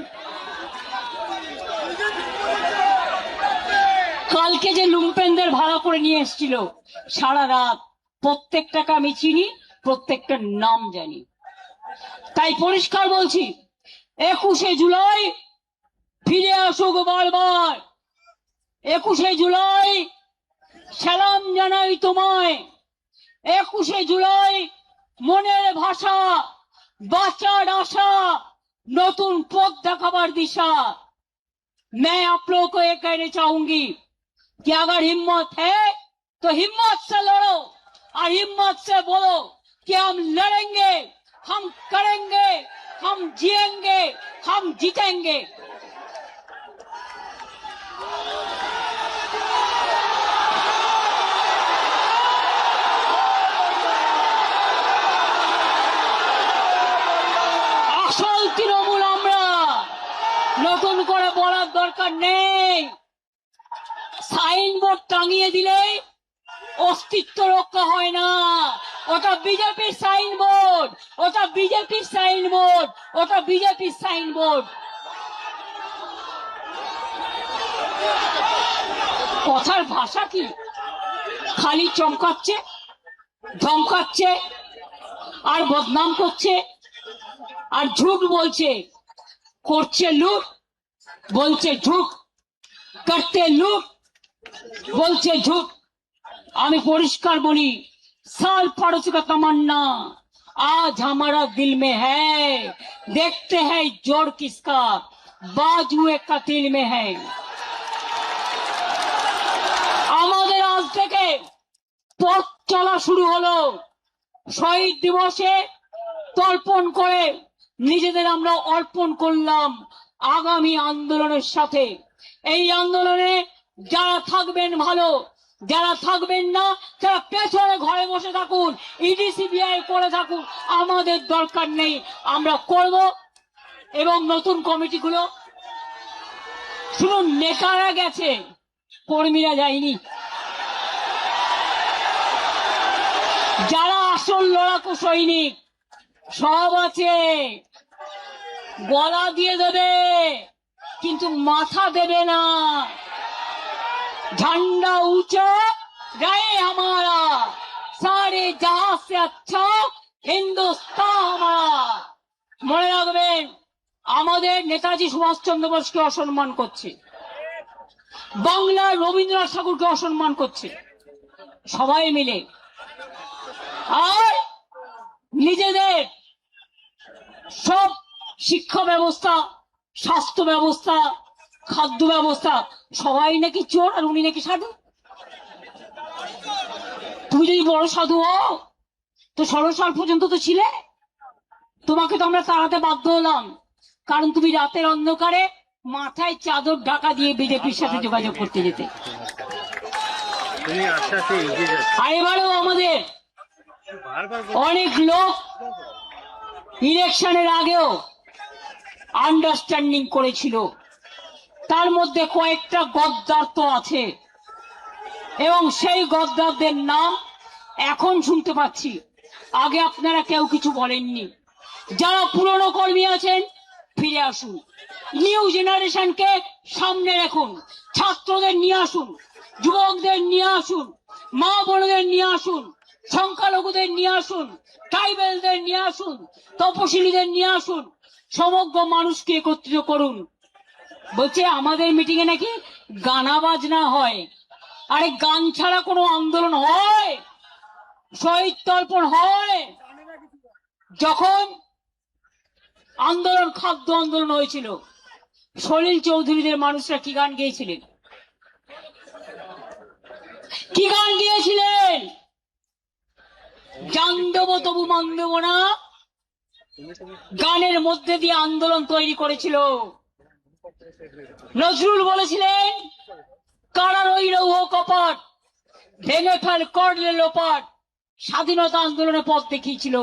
কালকে যে লুম্পেনদের ভাড়া করে নিয়ে এসেছিল সারা রাত, প্রত্যেকটাকে আমি চিনি, প্রত্যেকটার নাম জানি। তাই পরিষ্কার বলছি, 21শে জুলাই ফিরে আসুক বারবার। 21শে জুলাই সালাম জানাই তোমায়। 21শে জুলাই মনের ভাষা, বাঁচার আশা, নতুন পথ দেখাবার दिशा। मैं आप लोगों को ये कहना चाहूंगी कि अगर हिम्मत है तो हिम्मत से लड़ो और हिम्मत से बोलो कि हम लड़ेंगे, हम करेंगे, हम जिएंगे, हम जीतेंगे। আসল তৃণমূল আমরা, নতুন করে বলার দরকার নেই। সাইনবোর্ড টাঙিয়ে দিলে অস্তিত্ব রক্ষা হয় না। ওটা বিজেপির সাইনবোর্ড, ওটা বিজেপির সাইনবোর্ড, ওটা বিজেপির সাইনবোর্ড। কথার ভাষা কি? খালি চমকাচ্ছে, ধমকাচ্ছে, আর বদনাম করছে, আর ঝুট বলছে। করছে লুট, বলছে ঝুট, করতে লুট, বলছে ঝুট। আমি পরিষ্কার বলি, साल पड़ोसी का तमन्ना आज हमारा दिल में है। देखते हैं जोड़ किसका, बाजुए कतिल में है। আমাদের আজ থেকে পথ চলা শুরু হলো। শহীদ দিবসে তর্পণ করে নিজেদের আমরা অর্পণ করলাম আগামী আন্দোলনের সাথে। এই আন্দোলনে যারা থাকবেন ভালো, যারা থাকবেন না তারা পেছনে ঘরে বসে থাকুন, ইডি সিবিআই করে থাকুন, আমাদের দরকার নেই। আমরা করব। এবং নতুন কমিটিগুলো, শুনুন, নেতারা গেছে, কর্মীরা যায়নি। যারা আসল লড়াকু সৈনিক সব আছে, গলা দিয়ে দেবে কিন্তু মাথা দেবে না। झंडा ऊंचा रहे हमारा, सारे जहां से अच्छा हिंदुस्तान हमारा। মনে রাখবেন, আমাদের নেতাজি সুভাষচন্দ্র বোসকে অসম্মান করছে, বাংলার রবীন্দ্রনাথ ঠাকুরকে অসম্মান করছে সবাই মিলে। আর নিজেদের সব শিক্ষা ব্যবস্থা, স্বাস্থ্য ব্যবস্থা, খাদ্য ব্যবস্থা, সবাই নাকি চোর আর উনি নাকি সাধু। তুমি যদি বড় সাধু হও তো 16 সাল পর্যন্ত তো ছিলে। তোমাকে তো আমরা তাড়াতে বাধ্য হলাম, কারণ তুমি রাতের অন্ধকারে মাথায় চাদর ঢাকা দিয়ে বিজেপির সাথে যোগাযোগ করতে যেতে। আর এবারেও আমাদের অনেক লোক ইলেকশনের আগেও আন্ডারস্ট্যান্ডিং করেছিল, তার মধ্যে কয়েকটা গদ্দার তো আছে, এবং সেই গদ্দারদের নাম এখন শুনতে পাচ্ছি, আগে আপনারা কেউ কিছু বলেননি। যারা পুরনো কর্মী আছেন ফিরে আসুন, নিউ জেনারেশনকে সামনে রাখুন, ছাত্রদের নিয়ে আসুন, যুবকদের নিয়ে আসুন, মা বোনদের নিয়ে আসুন, সংখ্যালঘুদের নিয়ে আসুন, ট্রাইবেলদের নিয়ে আসুন, তপশিলীদের নিয়ে আসুন, সমগ্র মানুষকে একত্রিত করুন। বলছে আমাদের মিটিং এ নাকি গানা বাজনা হয়। আরে গান ছাড়া কোনো আন্দোলন হয়? শহীদ তর্পণ হয়? যখন আন্দোলন, খাদ্য আন্দোলন হয়েছিল, সলিল চৌধুরীদের মানুষরা কি গান গেয়েছিলেন? কি গান গিয়েছিলেন? জান দেব তবু মান দেব না, গানের মধ্যে দিয়ে আন্দোলন তৈরি করেছিল। নজরুল বলেছিলেন, কারা রইল ও কপাট, ভেঙে ফেল করলে লোপাট, স্বাধীনতা আন্দোলনে পথ দেখিয়েছিল।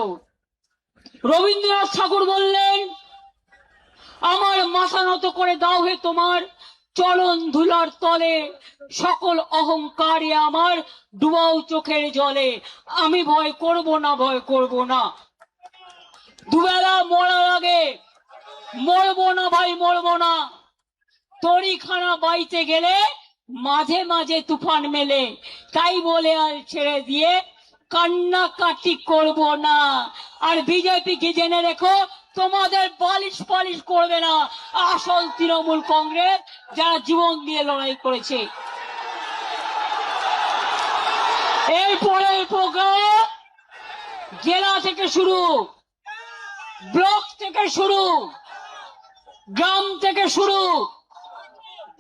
রবীন্দ্রনাথ ঠাকুর বললেন, আমার মাথা নত করে দাও হে তোমার চরণ ধুলার তলে, সকল অহংকারে আমার ডুবাও চোখের জলে। আমি ভয় করব না, ভয় করব না। দুবেলা মরার আগে মরবো না ভাই, মরবো না। তরিখানা বাইতে গেলে মাঝে মাঝে তুফান মেলে, তাই বলে আর ছেড়ে দিয়ে কান্নাকাটি করব না। আর বিজেপি কি জেনে রেখো, তোমাদের বালিশ পালিশ করবে না আসল তৃণমূল কংগ্রেস, যারা জীবন দিয়ে লড়াই করেছে। এরপরে প্রোগ্রাম জেলা থেকে শুরু, ব্লক থেকে শুরু, গ্রাম থেকে শুরু,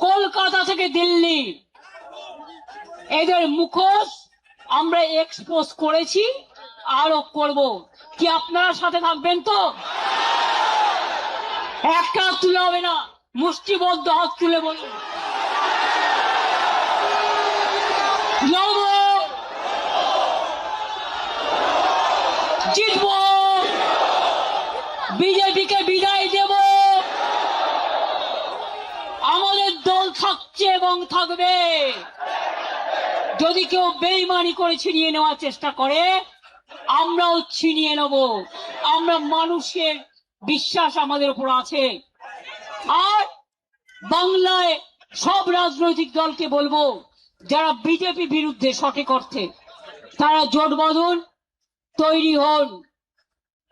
কলকাতা থেকে দিল্লি, এদের মুখোশ আমরা এক্সপোজ করেছি, আরো করব। কি আপনারা সাথে থাকবেন তো? একটা হাত তুলে হবে না, মুষ্টিবদ্ধ হাত তুলে বলুন লড়বো, জিতবো, বিজেপিকে বিদায় দেব। আমাদের দল থাকছে এবং থাকবে। যদি কেউ বেইমানি করে ছিনিয়ে নেওয়ার চেষ্টা করে, আমরাও ছিনিয়ে নেব। আমরা মানুষের বিশ্বাস আমাদের উপর আছে। আর বাংলায় সব রাজনৈতিক দলকে বলবো, যারা বিজেপি বিরুদ্ধে সঠিক অর্থে, তারা জোট বাঁধুন, তৈরি হন।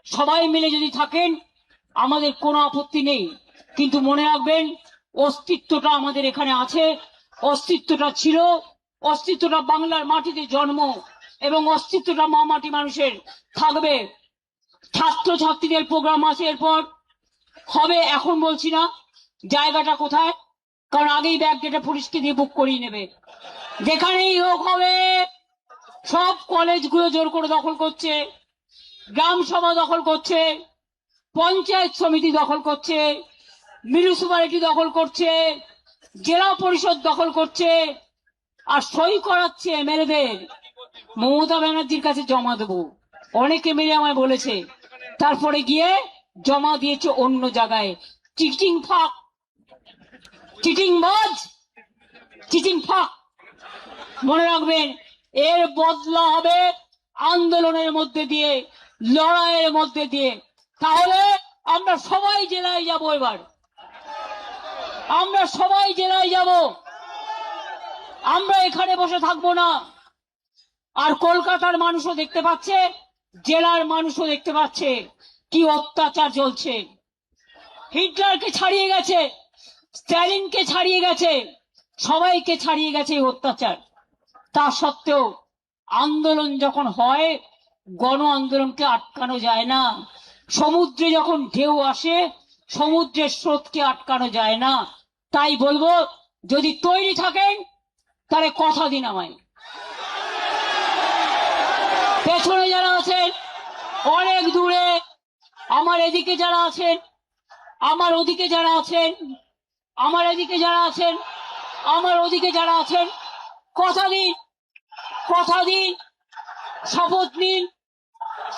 সবাই মিলে যদি থাকেন আমাদের কোনো আপত্তি নেই, কিন্তু মনে রাখবেন অস্তিত্বটা আমাদের এখানে আছে, অস্তিত্বটা ছিল, অস্তিত্বটা বাংলার মাটিতে জন্ম, এবং অস্তিত্বটা মা মাটি মানুষের থাকবে। ছাত্র ছাত্রীদের প্রোগ্রাম আছে, এরপর হবে, এখন বলছি না জায়গাটা কোথায়, কারণ আগেই ব্যাগ গেটে পুলিশকে দিয়ে বুক করিয়ে নেবে। যেখানেই হোক হবে। সব কলেজগুলো জোর করে দখল করছে, গ্রাম সভা দখল করছে, পঞ্চায়েত সমিতি দখল করছে, মিউনিসিপ্যালিটি দখল করছে, জেলা পরিষদ দখল করছে, আর সই করাচ্ছে এমএলএদের। মমতা ব্যানার্জির কাছে জমা দেবো, অনেকে মিলে আমায় বলেছে, তারপরে গিয়ে জমা দিয়েছে অন্য জায়গায়। চিটিং ফাঁক, চিটিং বাজ, চিটিং ফাঁক। মনে রাখবেন, এর বদলা হবে আন্দোলনের মধ্যে দিয়ে, লড়াইয়ের মধ্যে দিয়ে। তাহলে আমরা সবাই জেলায় যাব, এবার আমরা সবাই জেলায় যাব, আমরা এখানে বসে থাকবো না। আর কলকাতার মানুষও দেখতে পাচ্ছে, জেলার মানুষও দেখতে পাচ্ছে কি অত্যাচার চলছে। হিটলারকে ছাড়িয়ে গেছে, স্ট্যালিনকে ছাড়িয়ে গেছে, সবাইকে ছাড়িয়ে গেছে এই অত্যাচার। তা সত্ত্বেও আন্দোলন যখন হয়, গণ আন্দোলনকে আটকানো যায় না। সমুদ্রে যখন ঢেউ আসে, সমুদ্রের স্রোতকে আটকানো যায় না। তাই বলবো, যদি তৈরি থাকেন তাহলে কথা দিন আমায়। পেছনে যারা আছেন অনেক দূরে, আমার এদিকে যারা আছেন, আমার ওদিকে যারা আছেন, আমার এদিকে যারা আছেন, আমার ওদিকে যারা আছেন, কথা দিন, কথা দিন, শপথ নিন,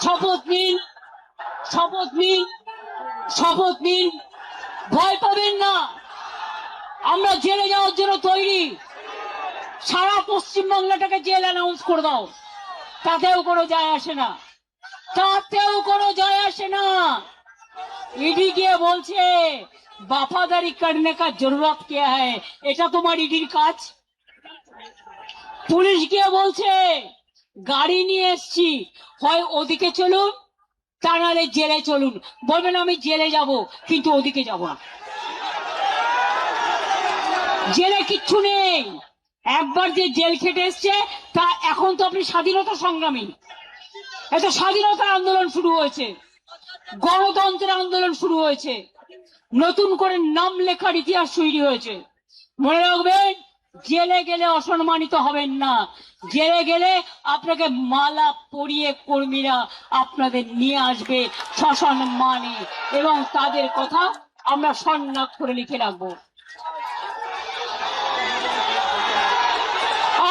শপথ নিন, শপথ নিন, শপথ নিন। ভয় পাবেন না, আমরা জেলে যাওয়ার জন্য তৈরি। সারা পশ্চিমবাংলাটাকে জেল অ্যানাউন্স করে দাও, তাতেও কোনো যায় আসে না, তাতেও কোনো যায় আসে না। ইডি গিয়ে বলছে वफादारी करने का जरूरत क्या है, এটা তোমার ইডির কাজ। পুলিশ গিয়ে বলছে গাড়ি নিয়ে এসছি, হয় ওদিকে চলুন তা নাহলে জেলে চলুন। বলবেন আমি জেলে যাব, কিন্তু ওদিকে যাব না। জেলে কিচ্ছু নেই, একবার যে জেল খেটে এসছে তা এখন তো আপনি স্বাধীনতা সংগ্রামী। এত স্বাধীনতার আন্দোলন শুরু হয়েছে, গণতন্ত্রের আন্দোলন শুরু হয়েছে, নতুন করে নাম লেখার ইতিহাস তৈরি হয়েছে। মনে রাখবেন, জেলে গেলে অসম্মানিত হবেন না। জেলে গেলে আপনাকে মালা পরিয়ে কর্মীরা আপনাদের নিয়ে আসবে সসম্মানে, এবং তাদের কথা আমরা স্বর্ণাক্ষরে লিখে রাখবো।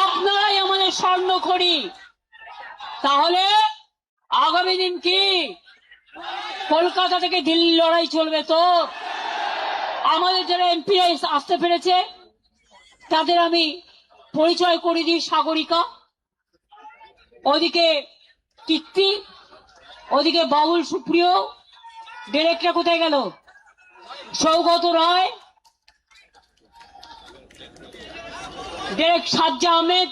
আপনারাই আমাদের স্বর্ণখড়ি। তাহলে আগামী দিন কি কলকাতা থেকে দিল্লি লড়াই চলবে তো। আমাদের যারা এমপি আসতে পেরেছে তাদের আমি পরিচয় করে দিই। সাগরিকা, ওদিকে কীর্তি, ওদিকে বাবুল সুপ্রিয়, ডিরেক্টর কোথায় গেল, সৌগত রায়, ডিরেক্ট সাজ্জা আহমেদ,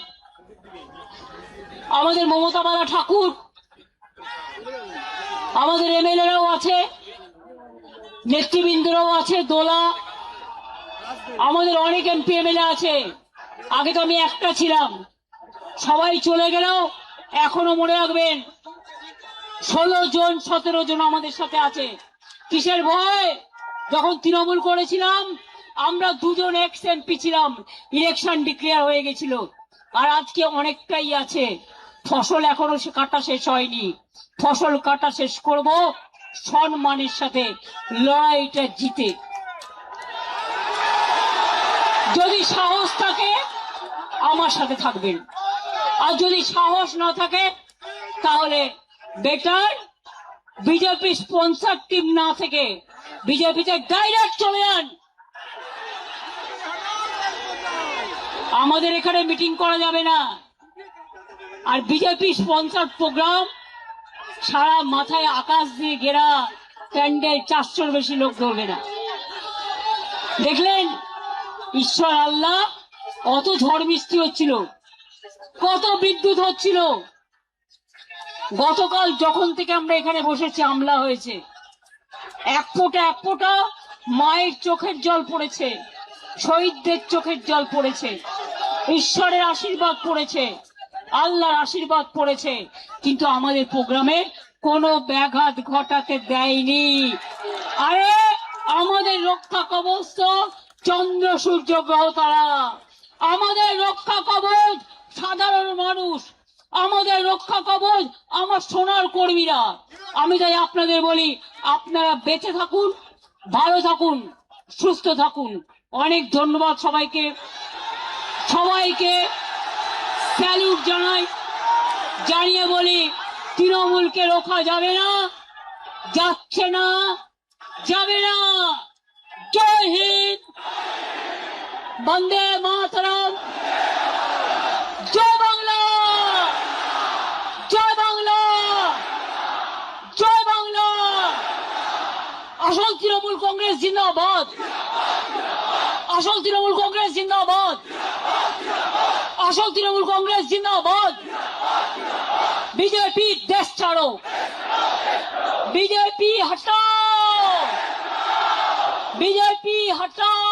আমাদের মমতা বালা ঠাকুর, আমাদের এমএলএরাও আছে, নেতৃবৃন্দরাও আছে, দোলা, আমাদের অনেক এমপি এমএলএ আছে। আগে তো আমি একটা ছিলাম, সবাই চলে গেলেও এখনো মনে রাখবেন 16 জন 17 জন আমাদের সাথে আছে। কিসের ভয়? যখন তৃণমূল করেছিলাম আমরা 2 জন এক্স এমপি ছিলাম, ইলেকশন ডিক্লেয়ার হয়ে গেছিল। আর আজকে অনেকটাই আছে। ফসল এখনো কাটা শেষ হয়নি, ফসল কাটা শেষ করব সম্মানের সাথে, লড়াইটা জিতে। যদি সাহস থাকে আমার সাথে থাকবেন, আর যদি সাহস না থাকে তাহলে বেটার বিজেপি স্পন্সর টিম না থেকে বিজেপিতে ডাইরেক্ট চলে যান। আমাদের এখানে মিটিং করা যাবে না। আর বিজেপি স্পন্সর প্রোগ্রাম সারা মাথায় আকাশ দিয়ে ঘেরা প্যান্ডেল, 400-র বেশি লোক ধরবে না। দেখলেন ঈশ্বর আল্লাহ কত ঝড় বৃষ্টি হচ্ছিল, কত বিদ্যুৎ হচ্ছিল। গতকাল যখন থেকে আমরা এখানে বসেছি হামলা হয়েছে, এক ফোঁটা মায়ের চোখের জল পড়েছে, শহীদদের চোখের জল পড়েছে, ঈশ্বরের আশীর্বাদ পড়েছে, আল্লাহর আশীর্বাদ পড়েছে, কিন্তু আমাদের প্রোগ্রামে কোনো ব্যাঘাত ঘটাতে দেয়নি। আরে আমাদের রক্ষা কবচ তো চন্দ্র সূর্য গ্রহ তারা, আমাদের রক্ষা কবচ সাধারণ মানুষ, আমাদের রক্ষা কবচ আমার সোনার কর্মীরা। আমি তাই আপনাদের বলি, আপনারা বেঁচে থাকুন, ভালো থাকুন, সুস্থ থাকুন। অনেক ধন্যবাদ সবাইকে, সবাইকে স্যালুট জানাই, জানিয়ে বলি তৃণমূলকে রোখা যাবে না, যাচ্ছে না, যাবে না। জয় হিন্দ, বন্দে মাতরম, জয় বাংলা, জয় বাংলা, জয় বাংলা। আসল তৃণমূল কংগ্রেস জিন্দাবাদ, আসল তৃণমূল কংগ্রেস জিন্দাবাদ, আসল তৃণমূল কংগ্রেস জিন্দাবাদ। বিজেপি দেশ ছাড়ো, বিজেপি হটাও, বিজেপি হটাও।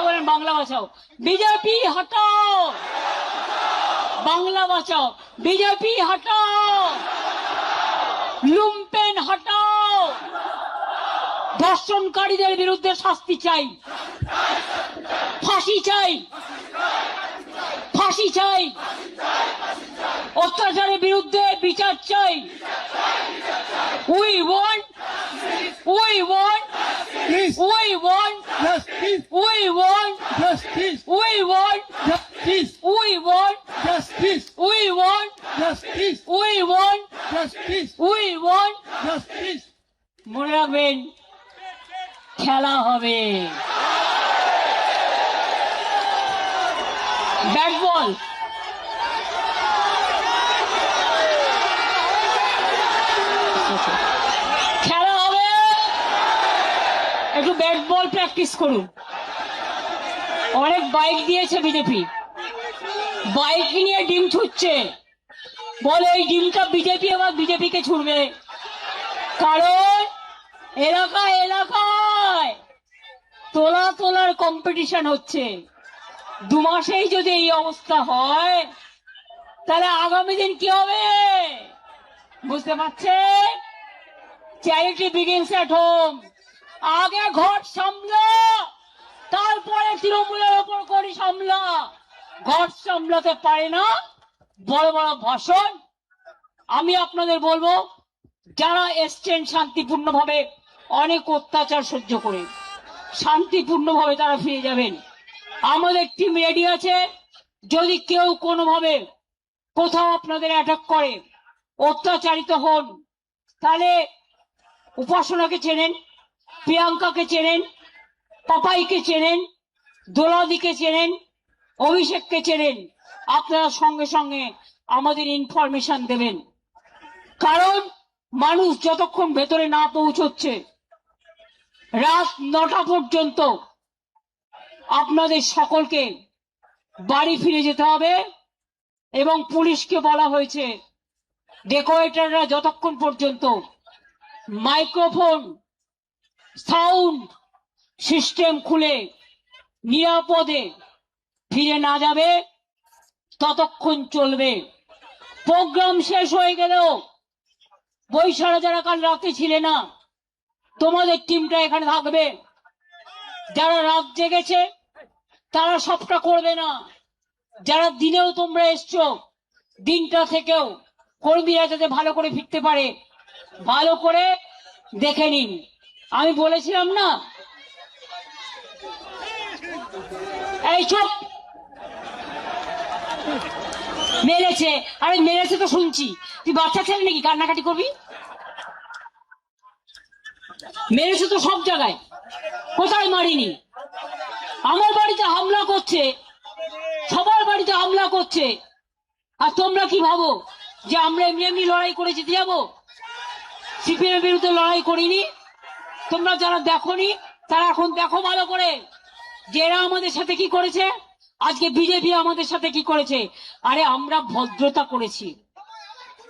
বলেন বাংলা বাঁচাও, বিজেপি হটাও, বাংলা বাঁচাও, বিজেপি হটাও, লুম্পেন হটাও। ধর্ষণকারীদের বিরুদ্ধে শাস্তি চাই, ফাঁসি চাই, ফাঁসি চাই, অত্যাচারের বিরুদ্ধে বিচার চাই। We want, we want, we want Justice, we want, justice, we want, justice, we want, justice, we want, justice, we want, justice, we want. justice. মনে রাখবেন খেলা হবে, ব্যাট বল। খেলা হবে, একটু ব্যাট বল প্র্যাকটিস করুন। অনেক বাইক দিয়েছে বিজেপি, বাইক নিয়ে ডিম ছুটছে, বলে এই ডিমটা বিজেপি আবার বিজেপিকে ছুড়বে। কারণ এলাকায় এলাকায় তোলার কম্পিটিশন হচ্ছে। 2 মাসেই যদি এই অবস্থা হয় তাহলে আগামী দিন কি হবে বুঝতে পারছেন? Charity begins at home. আগে ঘর সামলা, তারপরে তৃণমূলের ওপর করি সামলা। ঘর সামলাতে পারে না, বড় বড় ভাষণ। আমি আপনাদের বলবো, যারা এসছেন শান্তিপূর্ণভাবে, অনেক অত্যাচার সহ্য করে শান্তিপূর্ণভাবে তারা ফিরে যাবেন। আমাদের টিম রেডি আছে। যদি কেউ কোনোভাবে কোথাও আপনাদের অ্যাটাক করে, অত্যাচারিত হন, তাহলে উপাসনাকে চেনেন, প্রিয়াঙ্কাকে চেনেন, পাপাইকে চেনেন, দোলাদিকে চেনেন, অভিষেককে চেনেন। আপনারা সঙ্গে সঙ্গে আমাদের ইনফরমেশন দেবেন, কারণ মানুষ যতক্ষণ ভেতরে না পৌঁছচ্ছে, রাত 9টা পর্যন্ত আপনাদের সকলকে বাড়ি ফিরে যেতে হবে। এবং পুলিশকে বলা হয়েছে ডেকোরেটররা যতক্ষণ পর্যন্ত মাইক্রোফোন সাউন্ড সিস্টেম খুলে নিরাপদে ফিরে না যাবে ততক্ষণ চলবে। প্রোগ্রাম শেষ হয়ে গেলেও বৈশারা যারা কাল রাতে ছিলে না, তোমাদের টিমটা এখানে থাকবে। যারা রাত জেগেছে তারা সবটা করবে না। যারা দিনেও তোমরা এসছো, দিনটা থেকেও কর্মীরা যাতে ভালো করে ফিরতে পারে, ভালো করে দেখে নিন। আমি বলেছিলাম না, এই চুপ, মেরেছে। আরে মেরেছে তো শুনছি, তুই বাচ্চা ছেলে নাকি কান্নাকাটি করবি? মেরেছে তো সব জায়গায়, কোথায় মারিনি? আমার বাড়িতে হামলা করছে, সবার বাড়িতে হামলা করছে, আর তোমরা কি ভাবো যে আমরা এমনি এমনি লড়াই করে জিতে যাবো? সিপিএম এর বিরুদ্ধে লড়াই করিনি। তোমরা যারা দেখোনি তারা এখন দেখো ভালো করে যে এরা আমাদের সাথে কি করেছে, আজকে বিজেপি আমাদের সাথে কি করেছে। আরে আমরা ভদ্রতা করেছি,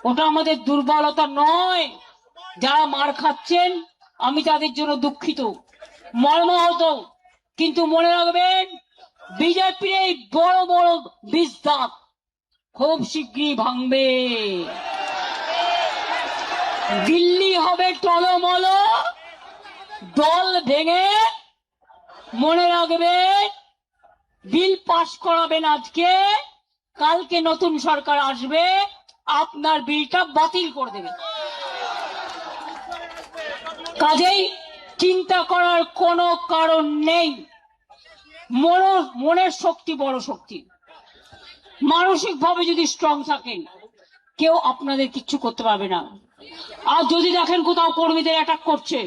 ওটা আমাদের দুর্বলতা নয়। যারা মার খাচ্ছেন আমি তাদের জন্য দুঃখিত, মর্মাহত, কিন্তু মনে রাখবেন বিজেপির এই বড় বড় বিস্তার খুব শীঘ্রই ভাঙবে। দিল্লি হবে টলমল, দল ভেঙে। মনে রাখবেন বিল পাশ করাবেন আজকে, কালকে নতুন সরকার আসবে, আপনার বিলটা বাতিল করে দেবে। কাজেই চিন্তা করার কোনো কারণ নেই। মনের শক্তি বড় শক্তি। মানসিক ভাবে যদি স্ট্রং থাকেন, কেউ আপনাদের কিচ্ছু করতে পারবে না। আর যদি দেখেন কোথাও কর্মীদের অ্যাটাক করছে,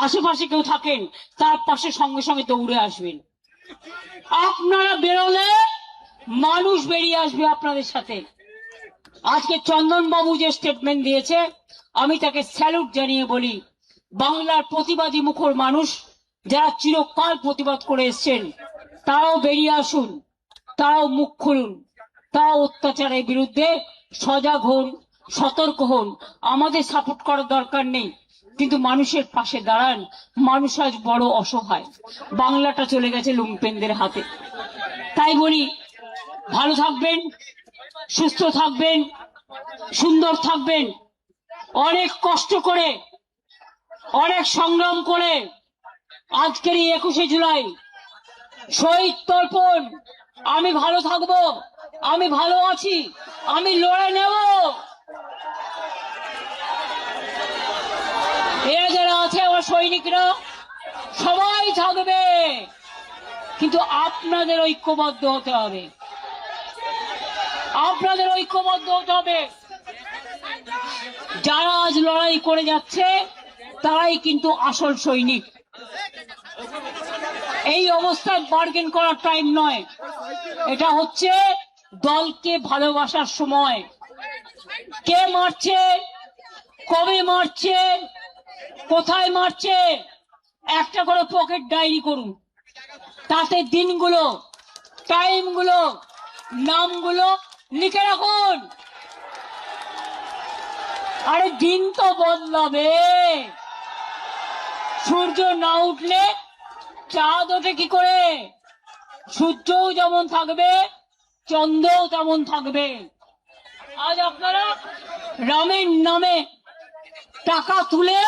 আশেপাশে কেউ থাকেন, তার পাশে সঙ্গে সঙ্গে দৌড়ে আসবেন। আপনারা বেরোলে মানুষ বেরিয়ে আসবে আপনাদের সাথে। আজকে চন্দন বাবু যে স্টেটমেন্ট দিয়েছে, আমি তাকে স্যালুট জানিয়ে বলি, বাংলার প্রতিবাদী মুখর মানুষ যারা চিরকাল প্রতিবাদ করে এসছেন, তারাও বেরিয়ে আসুন, তারাও মুখ খুলুন, তারাও অত্যাচারের বিরুদ্ধে সজাগ হন, সতর্ক হন। আমাদের সাপোর্ট করার দরকার নেই, কিন্তু মানুষের পাশে দাঁড়ান। মানুষ আজ বড় অসহায়, বাংলাটা চলে গেছে লুম্পেনদের হাতে। তাই বলি, ভালো থাকবেন, সুস্থ থাকবেন, সুন্দর থাকবেন। অনেক কষ্ট করে, অনেক সংগ্রাম করে আজকের এই 21শে জুলাই শহীদ তর্পণ। আমি ভালো থাকবো, আমি ভালো আছি, আমি লড়াই নেব। এরা যারা আছে আমার সৈনিকরা সবাই থাকবে, কিন্তু আপনাদের ঐক্যবদ্ধ হতে হবে, আপনাদের ঐক্যবদ্ধ হতে হবে। যারা আজ লড়াই করে যাচ্ছে তারাই কিন্তু আসল সৈনিক। এই অবস্থায় বার্গেন করার টাইম নয়, এটা হচ্ছে দলকে ভালোবাসার সময়। কে মারছে, কবে মারছে, কোথায় মারছে, একটা করে পকেট ডায়েরি করুন, তাতে দিনগুলো, টাইমগুলো, নামগুলো লিখে রাখুন। আরে দিন তো বদলাবে, সূর্য না উঠলে চাঁদ ওঠে কি করে? সূর্যও যেমন থাকবে, চন্দ্রও তেমন থাকবে। আজ আপনারা রামের নামে টাকা তুলে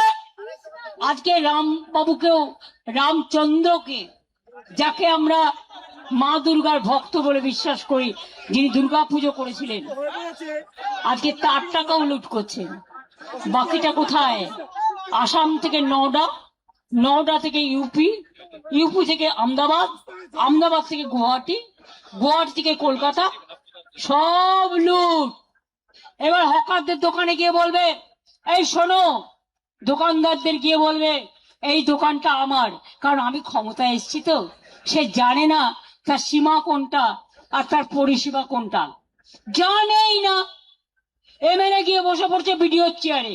আজকে রামবাবুকেও, রামচন্দ্রকে, যাকে আমরা মা দুর্গার ভক্ত বলে বিশ্বাস করি, যিনি দুর্গা পুজো করেছিলেন, আজকে তার টাকাও লুট করছেন। বাকিটা কোথায়? আসাম থেকে নওডা, নওডা থেকে ইউপি, ইউপি থেকে আহমেদাবাদ, আহমেদাবাদ থেকে গুয়াহাটি, গুয়াহাটি থেকে কলকাতা, সব লুট। এবার হকারদের দোকানে গিয়ে বলবে, এই শোনো, দোকানদারদের গিয়ে বলবে এই দোকানটা আমার, কারণ আমি ক্ষমতায় এসেছি তো। সে জানে না তার সীমা কোনটা আর তার পরিষেবা কোনটা, জানেই না। এমএলএ গিয়ে বসে পড়ছে বিডিওর চেয়ারে,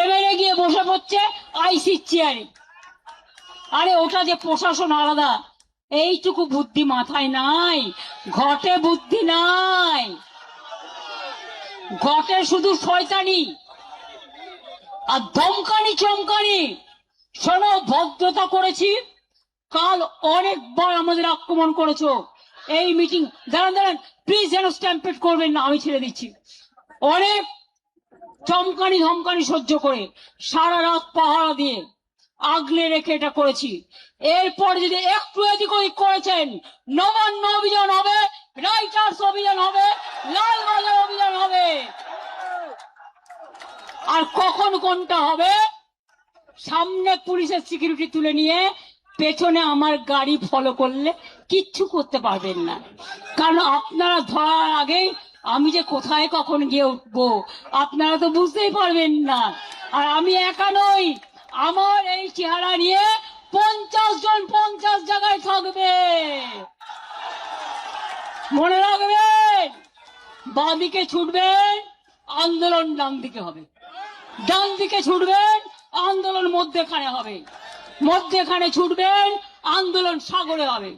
এমএলএ গিয়ে বসে পড়ছে আইসির চেয়ারে। আরে ওটা যে প্রশাসন আলাদা, এইটুকু বুদ্ধি মাথায় নাই, ঘটে বুদ্ধি নাই, ঘটে শুধু শয়তানি আর ধমকানি চমকানি। শোনো, ভদ্রতা করেছি, কাল অনেকবার আমাদের আক্রমণ করেছো। এই মিটিং, দাঁড়ান দাঁড়ান প্লিজ, যেন স্ট্যাম্পেড করবেন না, আমি ছেড়ে দিচ্ছি। অনেক চমকানি ধমকানি সহ্য করে সারা রাত পাহারা দিয়ে আগলে রেখে এটা করেছি। এরপর যদি একটু এদিক ওদিক করেছেন, নবান্ন অভিযান হবে, রাইটার্স অভিযান হবে, লালবাজার অভিযান হবে। আর কখন কোনটা হবে, সামনে পুলিশের সিকিউরিটি তুলে নিয়ে পেছনে আমার গাড়ি ফলো করলে কিচ্ছু করতে পারবেন না, কারণ আপনারা ধরার আগেই আমি যে কোথায় কখন গিয়ে উঠবো আপনারা তো বুঝতেই পারবেন না। আর আমি একা নই, আমার এই চেহারা নিয়ে 50 জন 50 জায়গায় থাকবে, মনে রাখবেন। বাঁদিকে ছুটবেন, আন্দোলন ডান দিকে হবে, ডান দিকে ছুটবেন, আন্দোলন মধ্যেখানে হবে, মধ্যেখানে ছুটবেন, আন্দোলন সাগরে হবে,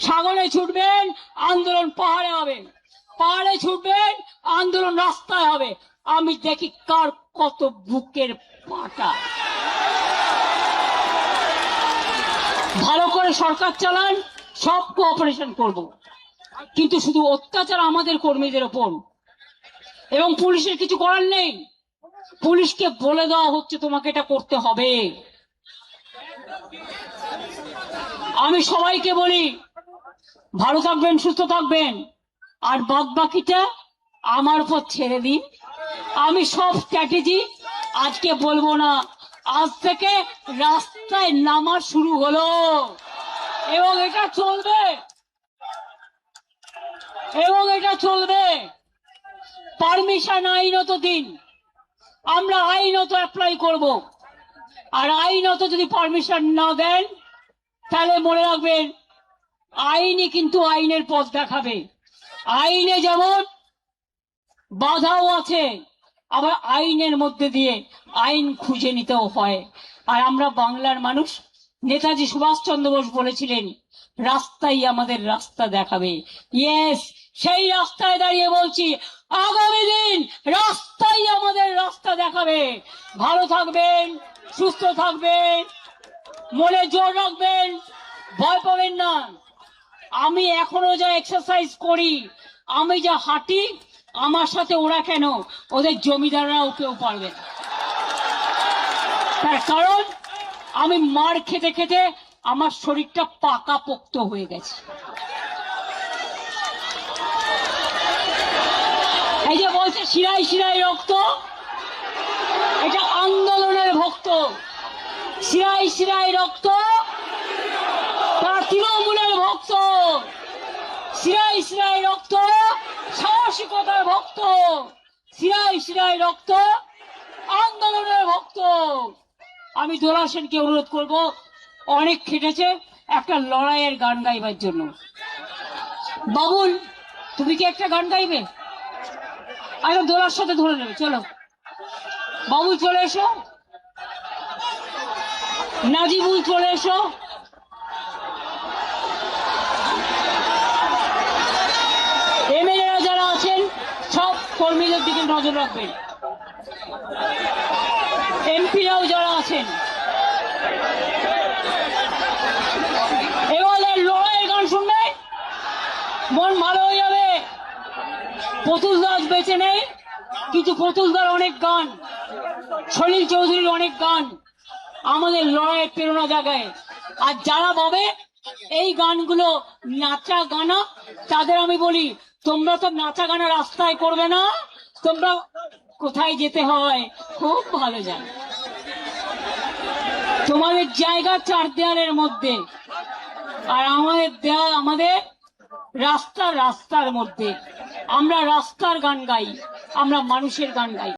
সাগরে ছুটবেন, আন্দোলন পাহাড়ে হবে, পাহাড়ে ছুটবেন, আন্দোলন রাস্তায় হবে। আমি দেখি কার কত বুকের পাটা। ভালো করে সরকার চালান, সব কোঅপারেশন করব, কিন্তু শুধু অত্যাচার আমাদের কর্মীদের ওপর, এবং পুলিশের কিছু করার নেই। পুলিশকে বলে দেওয়া হচ্ছে তোমাকে এটা করতে হবে। আমি সবাইকে বলি, ভালো থাকবেন, সুস্থ থাকবেন, আর বাদ বাকিটা আমার উপর ছেড়ে দিন। আমি সব স্ট্র্যাটেজি আজকে বলবো না, আজ থেকে রাস্তায় নামা শুরু হলো, এবং এটা চলবে, এবং এটা চলবে। পারমিশন আইনত দিন, আমরা আইনত অ্যাপ্লাই করব। আর আইনত যদি পারমিশন না দেন, তাহলে মনে রাখবেন আইনই কিন্তু আইনের পথ দেখাবে। আইনে যেমন বাধাও আছে, আবার আইনের মধ্যে দিয়ে আইন খুঁজে নিতেও হয়। আর আমরা বাংলার মানুষ, নেতাজি সুভাষচন্দ্র বোস বলেছিলেন রাস্তাই আমাদের রাস্তা দেখাবে। ইয়েস, সেই রাস্তায় দাঁড়িয়ে বলছি, আগামী দিন রাস্তাই আমাদের রাস্তা দেখাবে। ভালো থাকবেন, সুস্থ থাকবেন, মনে জোর রাখবেন, ভয় পাবেন না। আমি এখনো যা এক্সারসাইজ করি, আমি যা হাঁটি, আমার সাথে ওরা কেন, ওদের জমিদাররাও কেউ পারবে না। তার কারণ আমি মার খেতে খেতে আমার শরীরটা পাকা পোক্ত হয়ে গেছে। এই যে বলছে শিরায় শিরায় রক্ত, এটা আন্দোলনের ভক্ত। শিরায় শিরায় রক্ত, তারা তৃণমূলের ভক্ত। শিরায় শিরায় রক্ত, সাহসিকতার ভক্ত। শিরায় শিরায় রক্ত, আন্দোলনের ভক্ত। আমি দোলা সেনকে অনুরোধ করব, অনেক খেটেছে, একটা লড়াইয়ের গান গাইবার জন্য। বাবুল, তুমি কি একটা গান গাইবে? একদম দোলার সাথে ধরে নেবে, চলো বাবুল চলে এসো, নাজিবুল চলে এসো। এমএলএরা যারা আছেন সব কর্মীদের দিকে নজর রাখবেন, এমপিরাও যারা আছেন। এবারে লড়াইয়ের গান শুনবে, মন ভালো হয়ে যাবে। প্রতুল দাস বেঁচে নেই, কিন্তু প্রতুলদার অনেক গান, সলিল চৌধুরীর অনেক গান আমাদের লড়াইয়ের প্রেরণা জাগায়। আর যারা ভাবে এই গানগুলো নাচা গানা, তাদের আমি বলি, তোমরা তো নাচা গানা রাস্তায় করবে না, তোমরা কোথায় যেতে হয় খুব ভালো জানো। তোমাদের জায়গা চার দেয়ালের মধ্যে, আর আমাদের দেয়াল, আমাদের রাস্তার মধ্যে। আমরা রাস্তার গান গাই, আমরা মানুষের গান গাই।